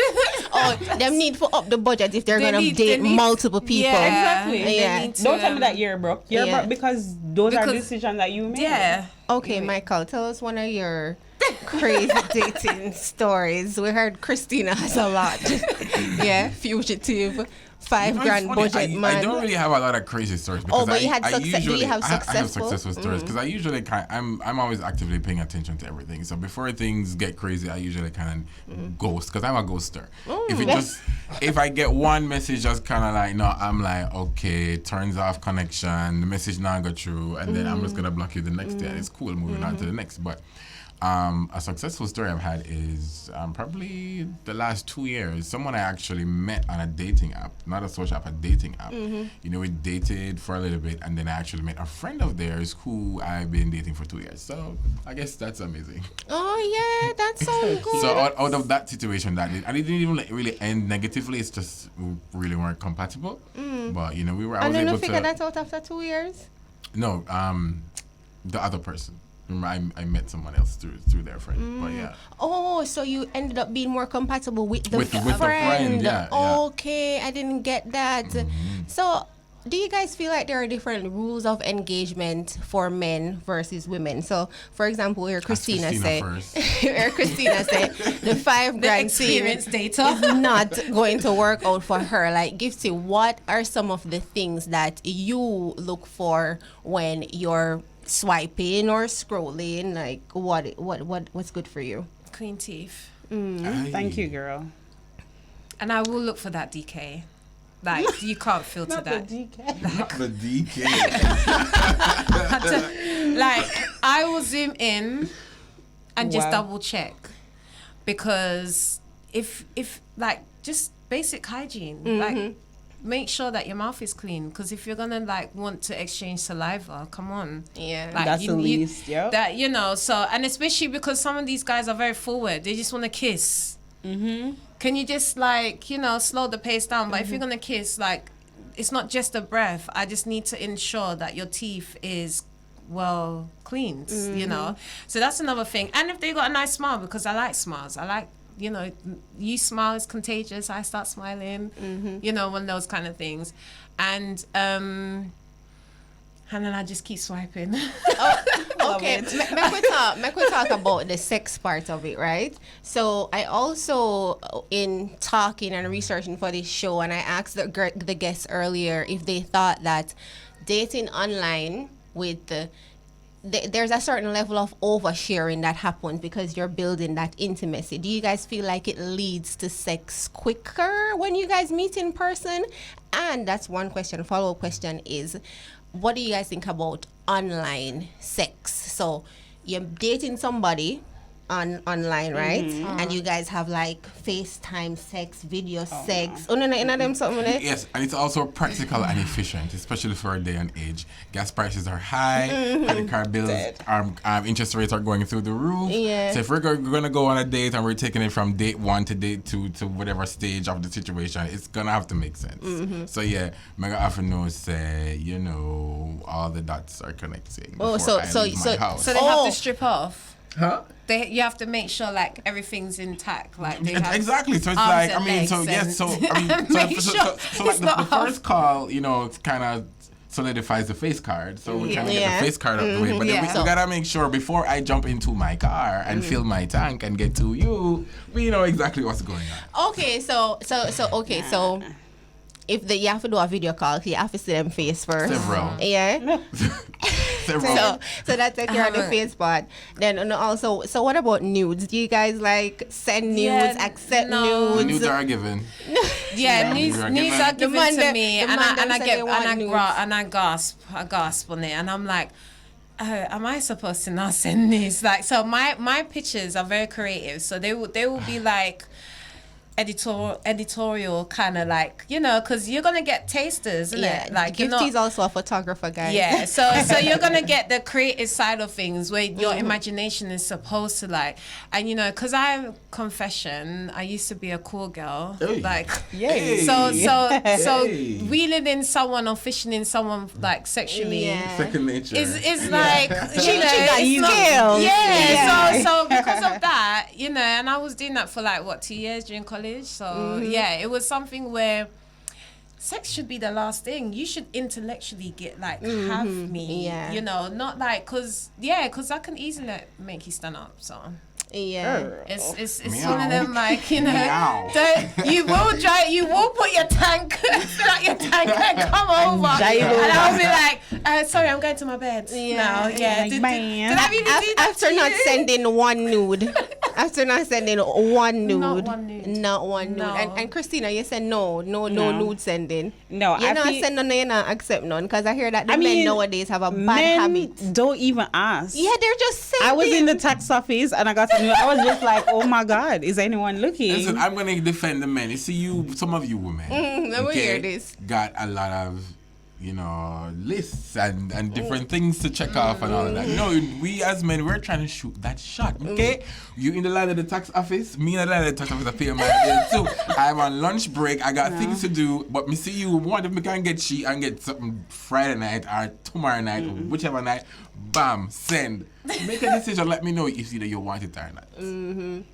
Oh, them need for up the budget if they're They gonna need- date they need- multiple people. Yeah, Exactly. they Yeah. need to, Don't tell me that you're broke. You're yeah. broke because those are Because- decisions that you make. Yeah. Okay, Michael, tell us one of your crazy dating stories. We heard Christina has a lot. Yeah, fugitive, $5 You know, it's grand funny, budget man. I don't really have a lot of crazy stories because but you I, had I do usually you have I have successful? successful stories because I usually I'm always actively paying attention to everything. So before things get crazy, I usually kind of ghost because I'm a ghoster. If I get one message just kind of like no, I'm like okay, turns off connection, the message not go through, and then I'm just gonna block you the next day. It's cool, moving on to the next. But a successful story I've had is probably the last 2 years. Someone I actually met on a dating app, not a social app, a dating app. You know, we dated for a little bit, and then I actually met a friend of theirs who I've been dating for 2 years. So I guess that's amazing. Oh yeah, that sounds good. So out of that situation, and it didn't even really end negatively. It's just we really weren't compatible. But you know, I and was then you able figure to. that out after 2 years? No, the other person. Remember, I met someone else through their friend. But yeah. Oh, so you ended up being more compatible with the With the friend. friend, yeah, yeah. Okay, I didn't get that. So, do you guys feel like there are different rules of engagement for men versus women? So, for example, where Christina said, first. where Christina said the $5 grand thing experience data. is not going to work out for her. Like, Gifty, what are some of the things that you look for when you're swiping or scrolling? Like, what's good for you? Clean teeth. Thank you, girl. And I will look for that DK. Like, you can't filter that. The DK. Like, I will zoom in and just Wow. double check. Because if like, just basic hygiene. Like, make sure that your mouth is clean. Because if you're gonna like want to exchange saliva, come on. Yeah. Like, That's the least, yeah. That, you know, so, and especially because some of these guys are very forward. They just want to kiss. Can you just like, you know, slow the pace down? But if you're gonna kiss, like, it's not just a breath. I just need to ensure that your teeth is well cleaned, you know. So that's another thing. And if they got a nice smile, because I like smiles. I like, you know, you smile is contagious. I start smiling, you know, one of those kind of things. And then I just keep swiping. Okay, make we talk about the sex part of it, right? So I also, in talking and researching for this show, and I asked the guests earlier if they thought that dating online with there's a certain level of oversharing that happens because you're building that intimacy. Do you guys feel like it leads to sex quicker when you guys meet in person? And that's one question. Follow-up question is, what do you guys think about online sex? So you're dating somebody online, right? And you guys have like FaceTime sex, video sex. Oh no, them something. Yes, and it's also practical and efficient, especially for our day and age. Gas prices are high, credit card bills, interest rates are going through the roof. Yeah. So if we're going to go on a date and we're taking it from date 1 to date 2 to whatever stage of the situation, it's going to have to make sense. So yeah, mega often know say, you know, all the dots are connecting. Oh, before I leave my house. So they have to strip off. Huh? You have to make sure like everything's intact. Like they have Exactly. So it's arms like, and I mean, legs so yes, so I mean, and so, make so, sure so like it's the not first call, you know, it's kind of solidifies the face card. So we kind of get the face card out the way. But then we gotta make sure before I jump into my car and fill my tank and get to you, we know exactly what's going on. Okay, so if you have to do a video call, you have to see them face first. Several. Yeah. Several. So that take care of the face part. Then and also, so what about nudes? Do you guys like send nudes, accept no. The nudes? nudes are given. Yeah, news are given to me, the and man them I say get they want I gasp on it, and I'm like, am I supposed to not send this? Like, so my pictures are very creative, so they will be like editorial kind of like, you know, because you're gonna get tasters, isn't it? Like, Gifty's also a photographer, guys. Yeah, so you're gonna get the creative side of things where your imagination is supposed to like, and you know, because I used to be a cool girl, like, so wheeling in someone or fishing in someone like sexually Second nature. is like, She got it's not- skills. yeah. So because of that, you know, and I was doing that for like 2 years during college. So yeah, it was something where sex should be the last thing. You should intellectually get like have me, you know, not like because I can easily make you stand up. So it's one of them like, you know, you will put your tank fill out your tank and come over and I'll be like, sorry, I'm going to my bed now. Did I really do that After to not you? sending one nude. After not sending one nude. Not one nude. No. And Christina, you said no nude sending. No, You're I not feel- send none, you're not accept none. Because I hear that the I men mean, nowadays have a bad Men habit. don't even ask. Yeah, they're just sending. I was in the tax office and I got to know. I was just like, oh my God, is anyone looking? Listen, I'm gonna defend the men. You see, some of you women, let me hear this. got a lot of, you know, lists and different things to check off and all of that. No, we as men, we're trying to shoot that shot. Okay, you in the line of the tax office, me in the line of the tax office. I pay my bill too. I'm on lunch break. I got things to do. But me see you. What if me can get cheap and get something Friday night or tomorrow night or whichever night? Bam, send. Make a decision. Let me know if either you want it or not.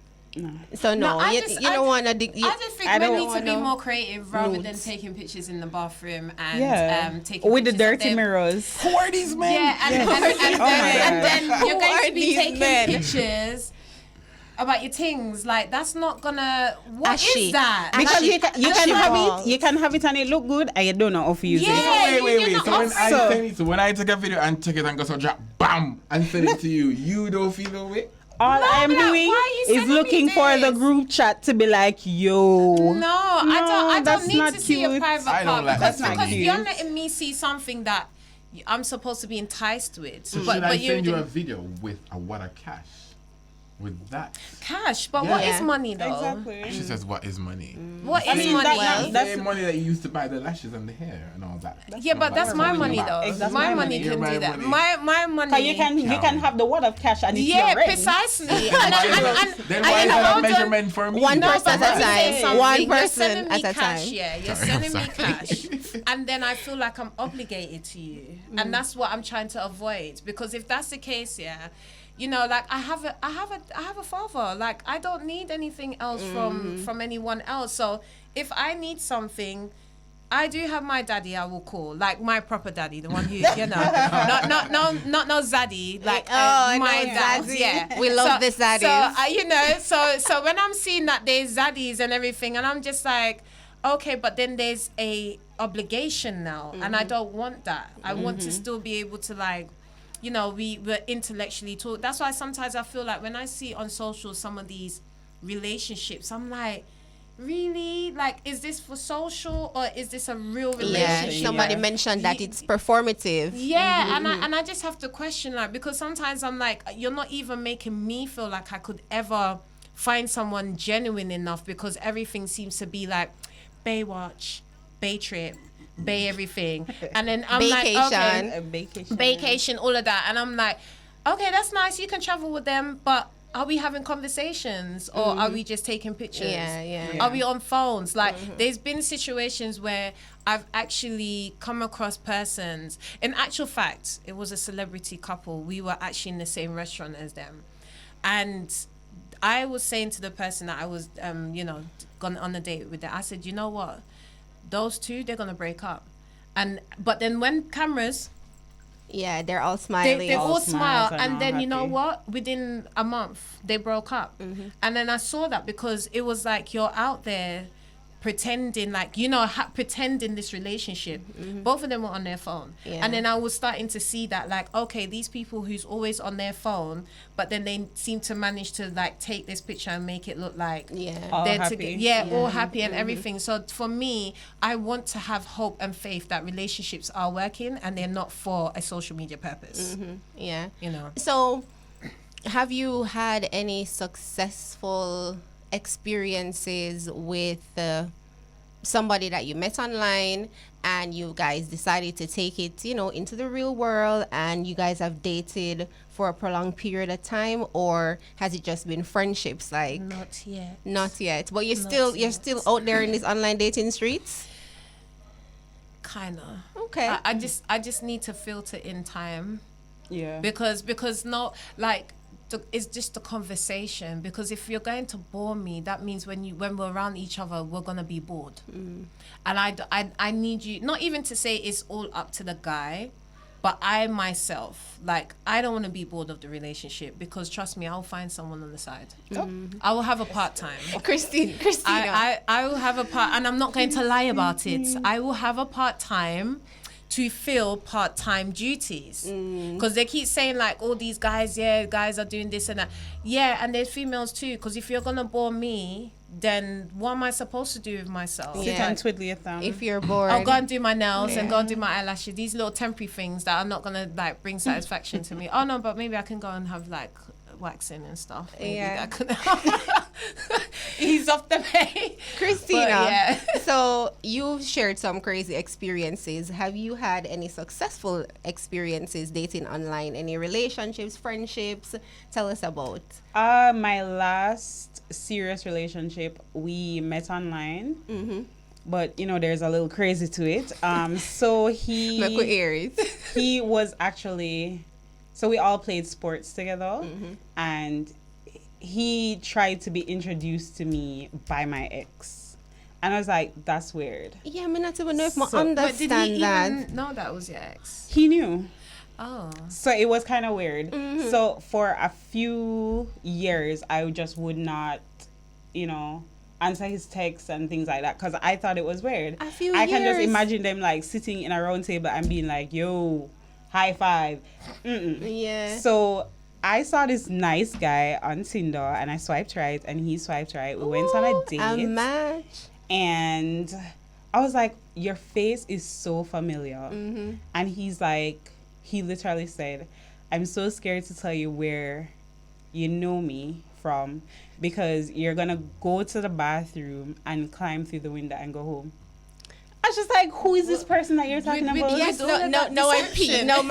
So no, I you don't want to. I just think I we don't need to be wanna more creative rather than nudes. taking pictures in the bathroom and taking with the pictures of dirty them. mirrors. Who are these men? Yeah, and then you're Who going are to be these taking men? pictures about your things. Like, that's not gonna. What is Ashy. that? Because Ashy- you can ashy have balls. it, you can have it and it look good, and you don't know how to use Yeah. it. Wait. you're So when not so when I take a video and take it and go so drop, bam, and send it to you, you don't feel no way? All I'm but like, doing why are you is sending me looking for the this? group chat to be like, yo. No, I don't that's need not to see your cute. private I don't part like- because, that's not because cute. you're letting me see something that I'm supposed to be enticed with. So but should I you're send you a doing video with a what a cash? With that? cash. But what Yeah. is money though? Exactly. She says, what is money? What I is mean, money? that- That's the money that you used to buy the lashes and the hair and all that. Yeah, but that's my money though. Exactly. My money You're can my do that. money. My money. Cause you can have the word of cash and it's Yeah, your rent. precisely. Then why is that a hold on. measurement for me? One No, person but at a let me say time. something. One You're person sending me at a cash, time. Yeah, you're Sorry, I'm sending me sorry. cash, and then I feel like I'm obligated to you, and that's what I'm trying to avoid. Because if that's the case, yeah, you know, like I have a father. Like I don't need anything else from anyone else. So if I need something, I do have my daddy. I will call, like my proper daddy, the one who you know, not no zaddy, like Oh, my no dad. zaddy. Yeah, We love the zaddies. So you know, so when I'm seeing that there's zaddies and everything, and I'm just like, okay, but then there's a obligation now, and I don't want that. I want to still be able to like you know, we were intellectually taught. That's why sometimes I feel like when I see on social some of these relationships, I'm like, really? Like, is this for social or is this a real relationship? Yeah, somebody mentioned that it's performative. Yeah, and I just have to question that, because sometimes I'm like, you're not even making me feel like I could ever find someone genuine enough, because everything seems to be like Baywatch, Bay Trip, Bay everything. And then I'm Vacation. like, okay, A vacation. vacation, all of that. And I'm like, okay, that's nice. You can travel with them, but are we having conversations or are we just taking pictures? Yeah. Are we on phones? Like, there's been situations where I've actually come across persons. In actual fact, it was a celebrity couple. We were actually in the same restaurant as them. And I was saying to the person that I was, gone on a date with them, I said, you know what? Those two, they're going to break up. But then when cameras... Yeah, they're all smiling. They all smile, smiles and then you know happy. what? Within a month, they broke up, and then I saw that, because it was like, you're out there pretending, like, pretending this relationship. Both of them were on their phone, and then I was starting to see that, like, okay, these people who's always on their phone, but then they seem to manage to like take this picture and make it look like All they're happy. all happy and everything. So for me, I want to have hope and faith that relationships are working and they're not for a social media purpose. Yeah. You know. So, have you had any successful experiences with somebody that you met online and you guys decided to take it, into the real world, and you guys have dated for a prolonged period of time, or has it just been friendships? Like, Not yet. not yet, but you're Not still out there in these online dating streets. Kinda. Okay. I just need to filter in time, Yeah. because no, like, it's just the conversation. Because if you're going to bore me, that means when we're around each other, we're gonna be bored. And I need you, not even to say it's all up to the guy, but I myself, like, I don't want to be bored of the relationship, because trust me, I'll find someone on the side. I will have a part-time. Christina. I will have a part, and I'm not going to lie about it. I will have a part-time to fill part-time duties, because they keep saying, like, all these guys are doing this and that. Yeah, and there's females too, because if you're gonna bore me, then what am I supposed to do with myself? Sit and twiddle your thumb. If you're bored, I'll go and do my nails and go and do my eyelashes. These little temporary things that are not gonna, like, bring satisfaction to me. Oh no, but maybe I can go and have, like, waxing and stuff. Maybe that could ease off the pain. Christina, But, yeah. so you've shared some crazy experiences. Have you had any successful experiences dating online? Any relationships, friendships? Tell us about. My last serious relationship, we met online. But there's a little crazy to it. So he was actually, so we all played sports together, and he tried to be introduced to me by my ex, and I was like, that's weird. Yeah, I mean, not even know if I So- But did understand he that. even know that was your ex? He knew. Oh. So it was kind of weird. So for a few years, I just would not, answer his texts and things like that, because I thought it was weird. A few I can just years. imagine them like sitting in a round table and being like, yo, high five. Yeah. So I saw this nice guy on Tinder, and I swiped right and he swiped right. We went on a Ooh, date. A match. And I was like, your face is so familiar. And he's like, he literally said, I'm so scared to tell you where you know me from, because you're gonna go to the bathroom and climb through the window and go home. I was just like, who is this person that you're talking with- about? Yes, all of that I'm deception. peaked. No,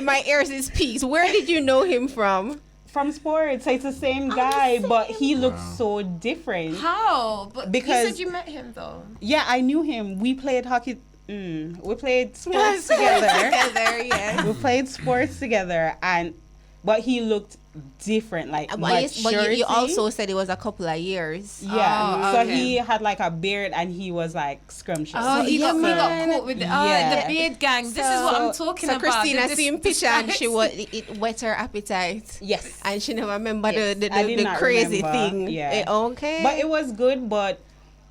my ears is peaked. Where did you know him from? From sports. So it's the same guy, but he looked so different. How? But Because- you said you met him though. Yeah, I knew him. We played hockey. We played sports together. Together, yeah. We played sports together, but he looked different, like But maturity. you also said it was a couple of years. Yeah. Oh, So okay. he had like a beard and he was like scrumptious. Oh, he got man. caught with the Yeah. beard gang. This is what I'm talking So about. Christina This- seen this picture and she guy's- it wet her appetite. Yes. And she never remember Yes. the I did not crazy remember. thing. Yeah. Okay. But it was good, but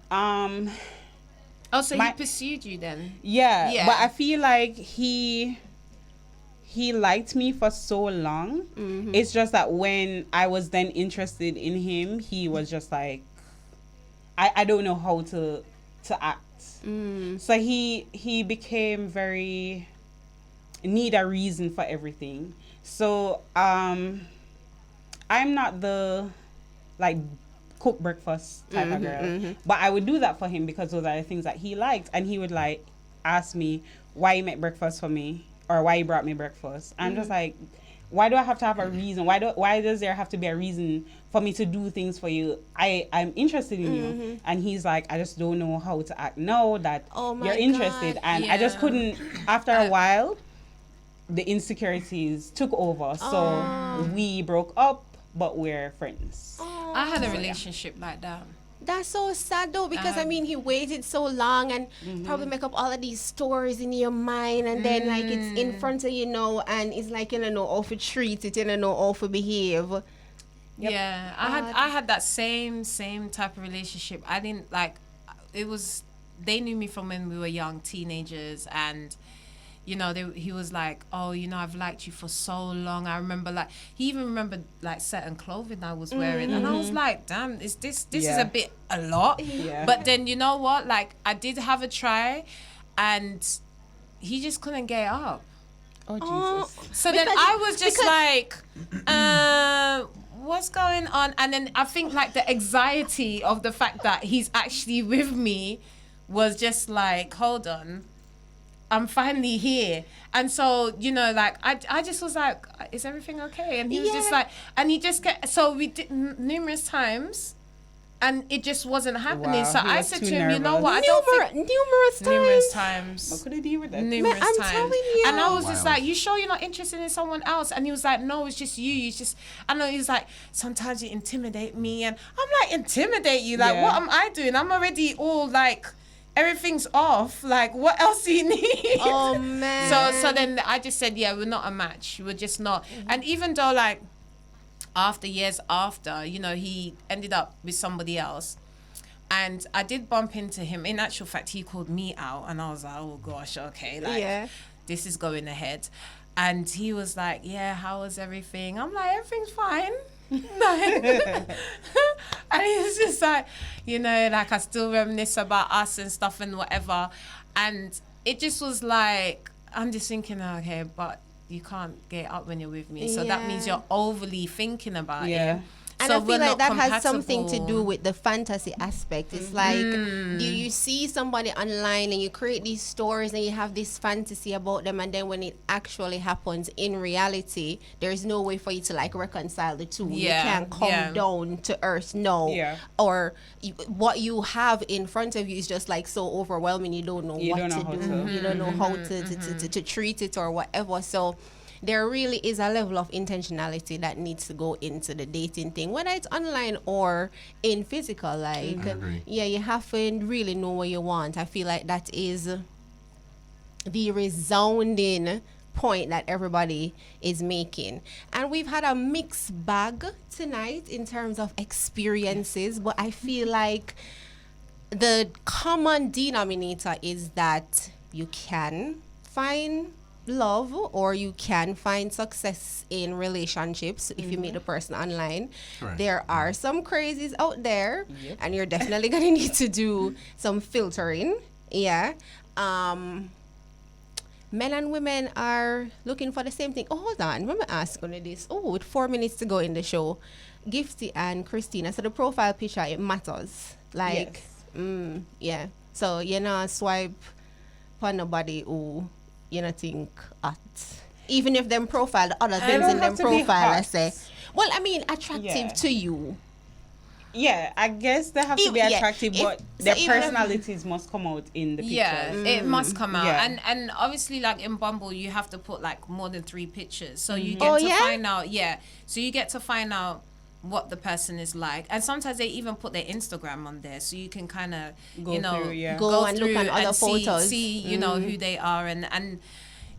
Oh, so My- he pursued you then? yeah. Yeah. But I feel like he he liked me for so long. It's just that when I was then interested in him, he was just like, I don't know how to act. So he became very need a reason for everything. So I'm not the like cook breakfast type of girl, but I would do that for him because those are the things that he liked, and he would like ask me why you make breakfast for me or why you brought me breakfast. I'm just like, why do I have to have a reason? Why does there have to be a reason for me to do things for you? I'm interested in you. And he's like, I just don't know how to act now that you're interested. God. And I just couldn't, after a while, the insecurities took over. So we broke up, but we're friends. I had a relationship like that. That's so sad though, because I mean, he waited so long and probably make up all of these stories in your mind, and then like it's in front of you now, and it's like, you don't know how to treat it, you don't know how to behave. Yeah, I had that same type of relationship. I didn't like, it was, they knew me from when we were young teenagers, and you know, he was like, oh, you know, I've liked you for so long. I remember, like, he even remembered like certain clothing I was wearing, and I was like, damn, is this is a bit a lot. But then, you know what, like, I did have a try, and he just couldn't get up. Oh Jesus. So then I was just like, what's going on? And then I think like the anxiety of the fact that he's actually with me was just like, hold on, I'm finally here. And so, you know, like, I just was like, is everything okay? And he was just like, and he just kept, so we did numerous times, and it just wasn't happening. Wow, So he I was said too to him, you know nervous. what, I don't think, Numerous numerous times. times. What could I do with that? Numerous I'm times. telling you. And I was just Wow. like, you sure you're not interested in someone else? And he was like, no, it's just you. You just, I know, he was like, sometimes you intimidate me. And I'm like, intimidate you? Like, Yeah. what am I doing? I'm already all like, everything's off. Like, what else do you need? Oh man. So then I just said, yeah, we're not a match. We're just not. And even though like, years after, you know, he ended up with somebody else. And I did bump into him. In actual fact, he called me out, and I was like, oh gosh, okay, like, this is going ahead. And he was like, yeah, how was everything? I'm like, everything's fine. And he was just like, you know, like, I still reminisce about us and stuff and whatever. And it just was like, I'm just thinking, okay, but you can't get up when you're with me. So that means you're overly thinking about it. And So I we're feel like not that has something to do compatible. with the fantasy aspect. It's like, do you see somebody online and you create these stories and you have this fantasy about them, and then when it actually happens in reality, there's no way for you to like reconcile the two. You can't come down to earth, or what you have in front of you is just like so overwhelming. You don't know what to do. You don't know how to treat it or whatever. So there really is a level of intentionality that needs to go into the dating thing, whether it's online or in physical. Like, you have to really know what you want. I feel like that is the resounding point that everybody is making. And we've had a mixed bag tonight in terms of experiences, but I feel like the common denominator is that you can find love or you can find success in relationships if you meet the person online. There are some crazies out there, and you're definitely gonna need to do some filtering. Men and women are looking for the same thing. Oh, hold on, let me ask on this. Oh, with 4 minutes to go in the show, Gifty and Christina, so the profile picture, it matters, like so you know, swipe for nobody who you know think at, even if them profile the other things in them profile, I say, well, I mean, attractive to you. I guess they have to be attractive, but their personalities must come out in the pictures. It must come out. And obviously, like in Bumble, you have to put like more than 3 pictures, so you get to find out. So you get to find out what the person is like, and sometimes they even put their Instagram on there, so you can kind of Go you know through, go and through look at other photos, see you know who they are, and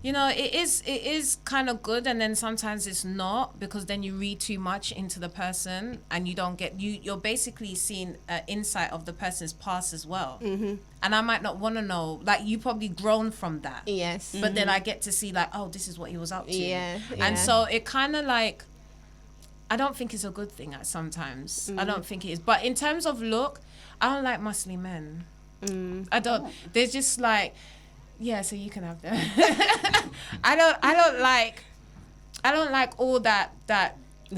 you know, it is kind of good, and then sometimes it's not, because then you read too much into the person and you don't get you're basically seeing an insight of the person's past as well. And I might not want to know, like, you probably grown from that. Yes. But then I get to see, like, oh, this is what he was up to. Yeah, And yeah. so it kind of like, I don't think it's a good thing at sometimes. I don't think it is. But in terms of look, I don't like muscly men. I don't. They're just like, yeah, so you can have them. I don't like all that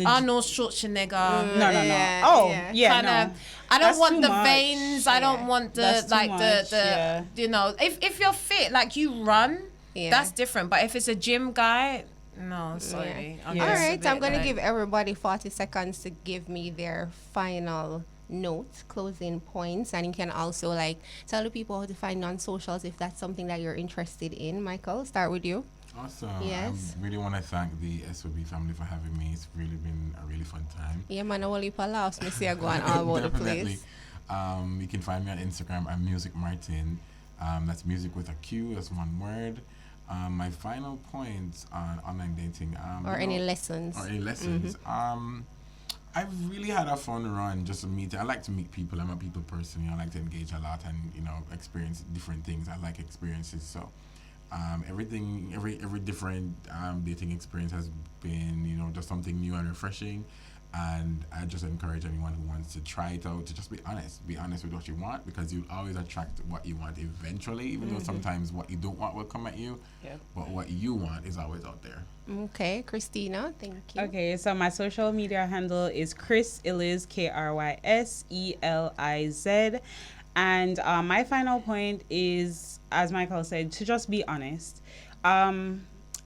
Arnold Schwarzenegger. No. Yeah, Oh, yeah. yeah, Kinda, no. I don't That's want too the much. veins. I don't want the That's too like much, the yeah. you know, if you're fit, like you run, Yeah. that's different. But if it's a gym guy, no, sorry. I'm Yeah. All just a right, bit I'm going to like- give everybody 40 seconds to give me their final notes, closing points, and you can also like tell the people how to find you on socials if that's something that you're interested in. Michael, start with you. Awesome. Yes. I really want to thank the SOB family for having me. It's really been a really fun time. Yeah, man, I will leave a laugh. Me see I go on all over the Definitely. place. You can find me on Instagram. I'm Music Martin. That's music with a Q. That's one word. My final points on online dating. Or any lessons. Or any lessons. I've really had a fun run just meeting. I like to meet people. I'm a people person. You know, I like to engage a lot and, you know, experience different things. I like experiences. So every different dating experience has been, you know, just something new and refreshing. And I just encourage anyone who wants to try it out to just be honest. Be honest with what you want, because you'll always attract what you want eventually, even though sometimes what you don't want will come at you. Yeah. But what you want is always out there. Okay, Christina, thank you. Okay, so my social media handle is Chris Eliz, KRYSELIZ. And my final point is, as Michael said, to just be honest.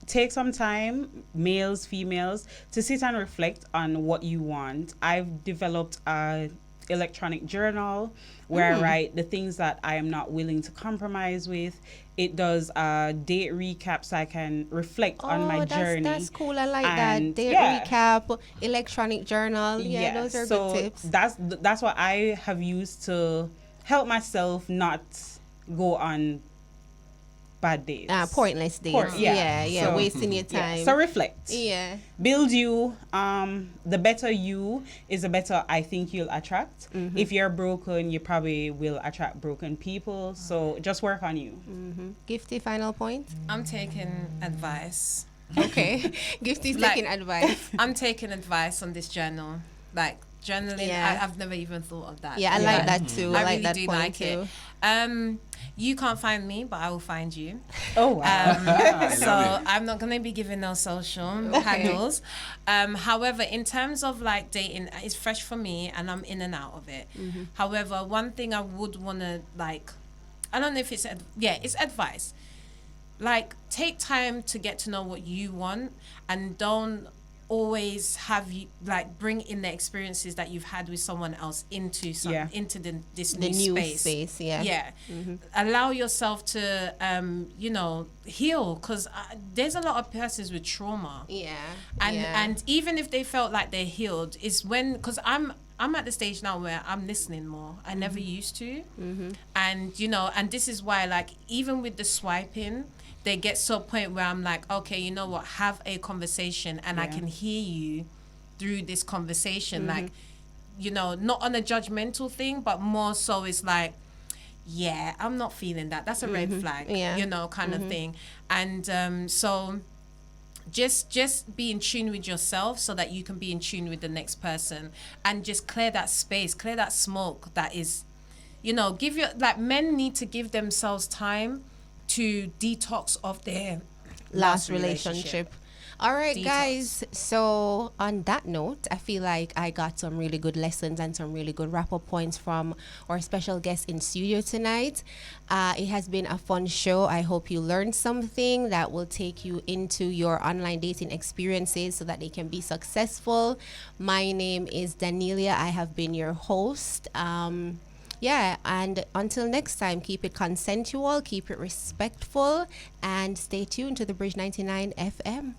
Take some time, males, females, to sit and reflect on what you want. I've developed a electronic journal where I write the things that I am not willing to compromise with. It does a date recap so I can reflect on my journey. That's cool. I like And, that. Date yeah. recap, electronic journal. Yeah, those are so good tips. that's what I have used to help myself not go on bad dates. Pointless dates. Yeah, So- wasting your time. So reflect. Yeah. Build you. The better you is the better I think you'll attract. If you're broken, you probably will attract broken people. So just work on you. Gifty, final point. I'm taking advice. Okay. Gifty's Like- taking advice. I'm taking advice on this journal. Like journaling, Yeah. I've never even thought of that. Yeah, I like that too. I I like really that do point like too. it. You can't find me, but I will find you. Oh wow. So I'm not going to be giving no social handles. However, in terms of like dating, it's fresh for me and I'm in and out of it. However, one thing I would want to like, I don't know if it's, it's advice. Like, take time to get to know what you want and don't always have you like bring in the experiences that you've had with someone else into into this The new new space. space, yeah. Yeah. Allow yourself to heal, because there's a lot of persons with trauma. Yeah. And even if they felt like they're healed, is when, because I'm at the stage now where I'm listening more. I never used to. And and this is why, like, even with the swiping, they get to a point where I'm like, okay, you know what, have a conversation and I can hear you through this conversation. Like, not on a judgmental thing, but more so it's like, yeah, I'm not feeling that. That's a red flag, kind of thing. And so just be in tune with yourself so that you can be in tune with the next person, and just clear that space, clear that smoke that is, men need to give themselves time to detox of their last relationship. All right, Detox. guys. So on that note, I feel like I got some really good lessons and some really good wrap-up points from our special guest in studio tonight. It has been a fun show. I hope you learned something that will take you into your online dating experiences so that they can be successful. My name is Danelia. I have been your host. And until next time, keep it consensual, keep it respectful, and stay tuned to the Bridge 99 FM.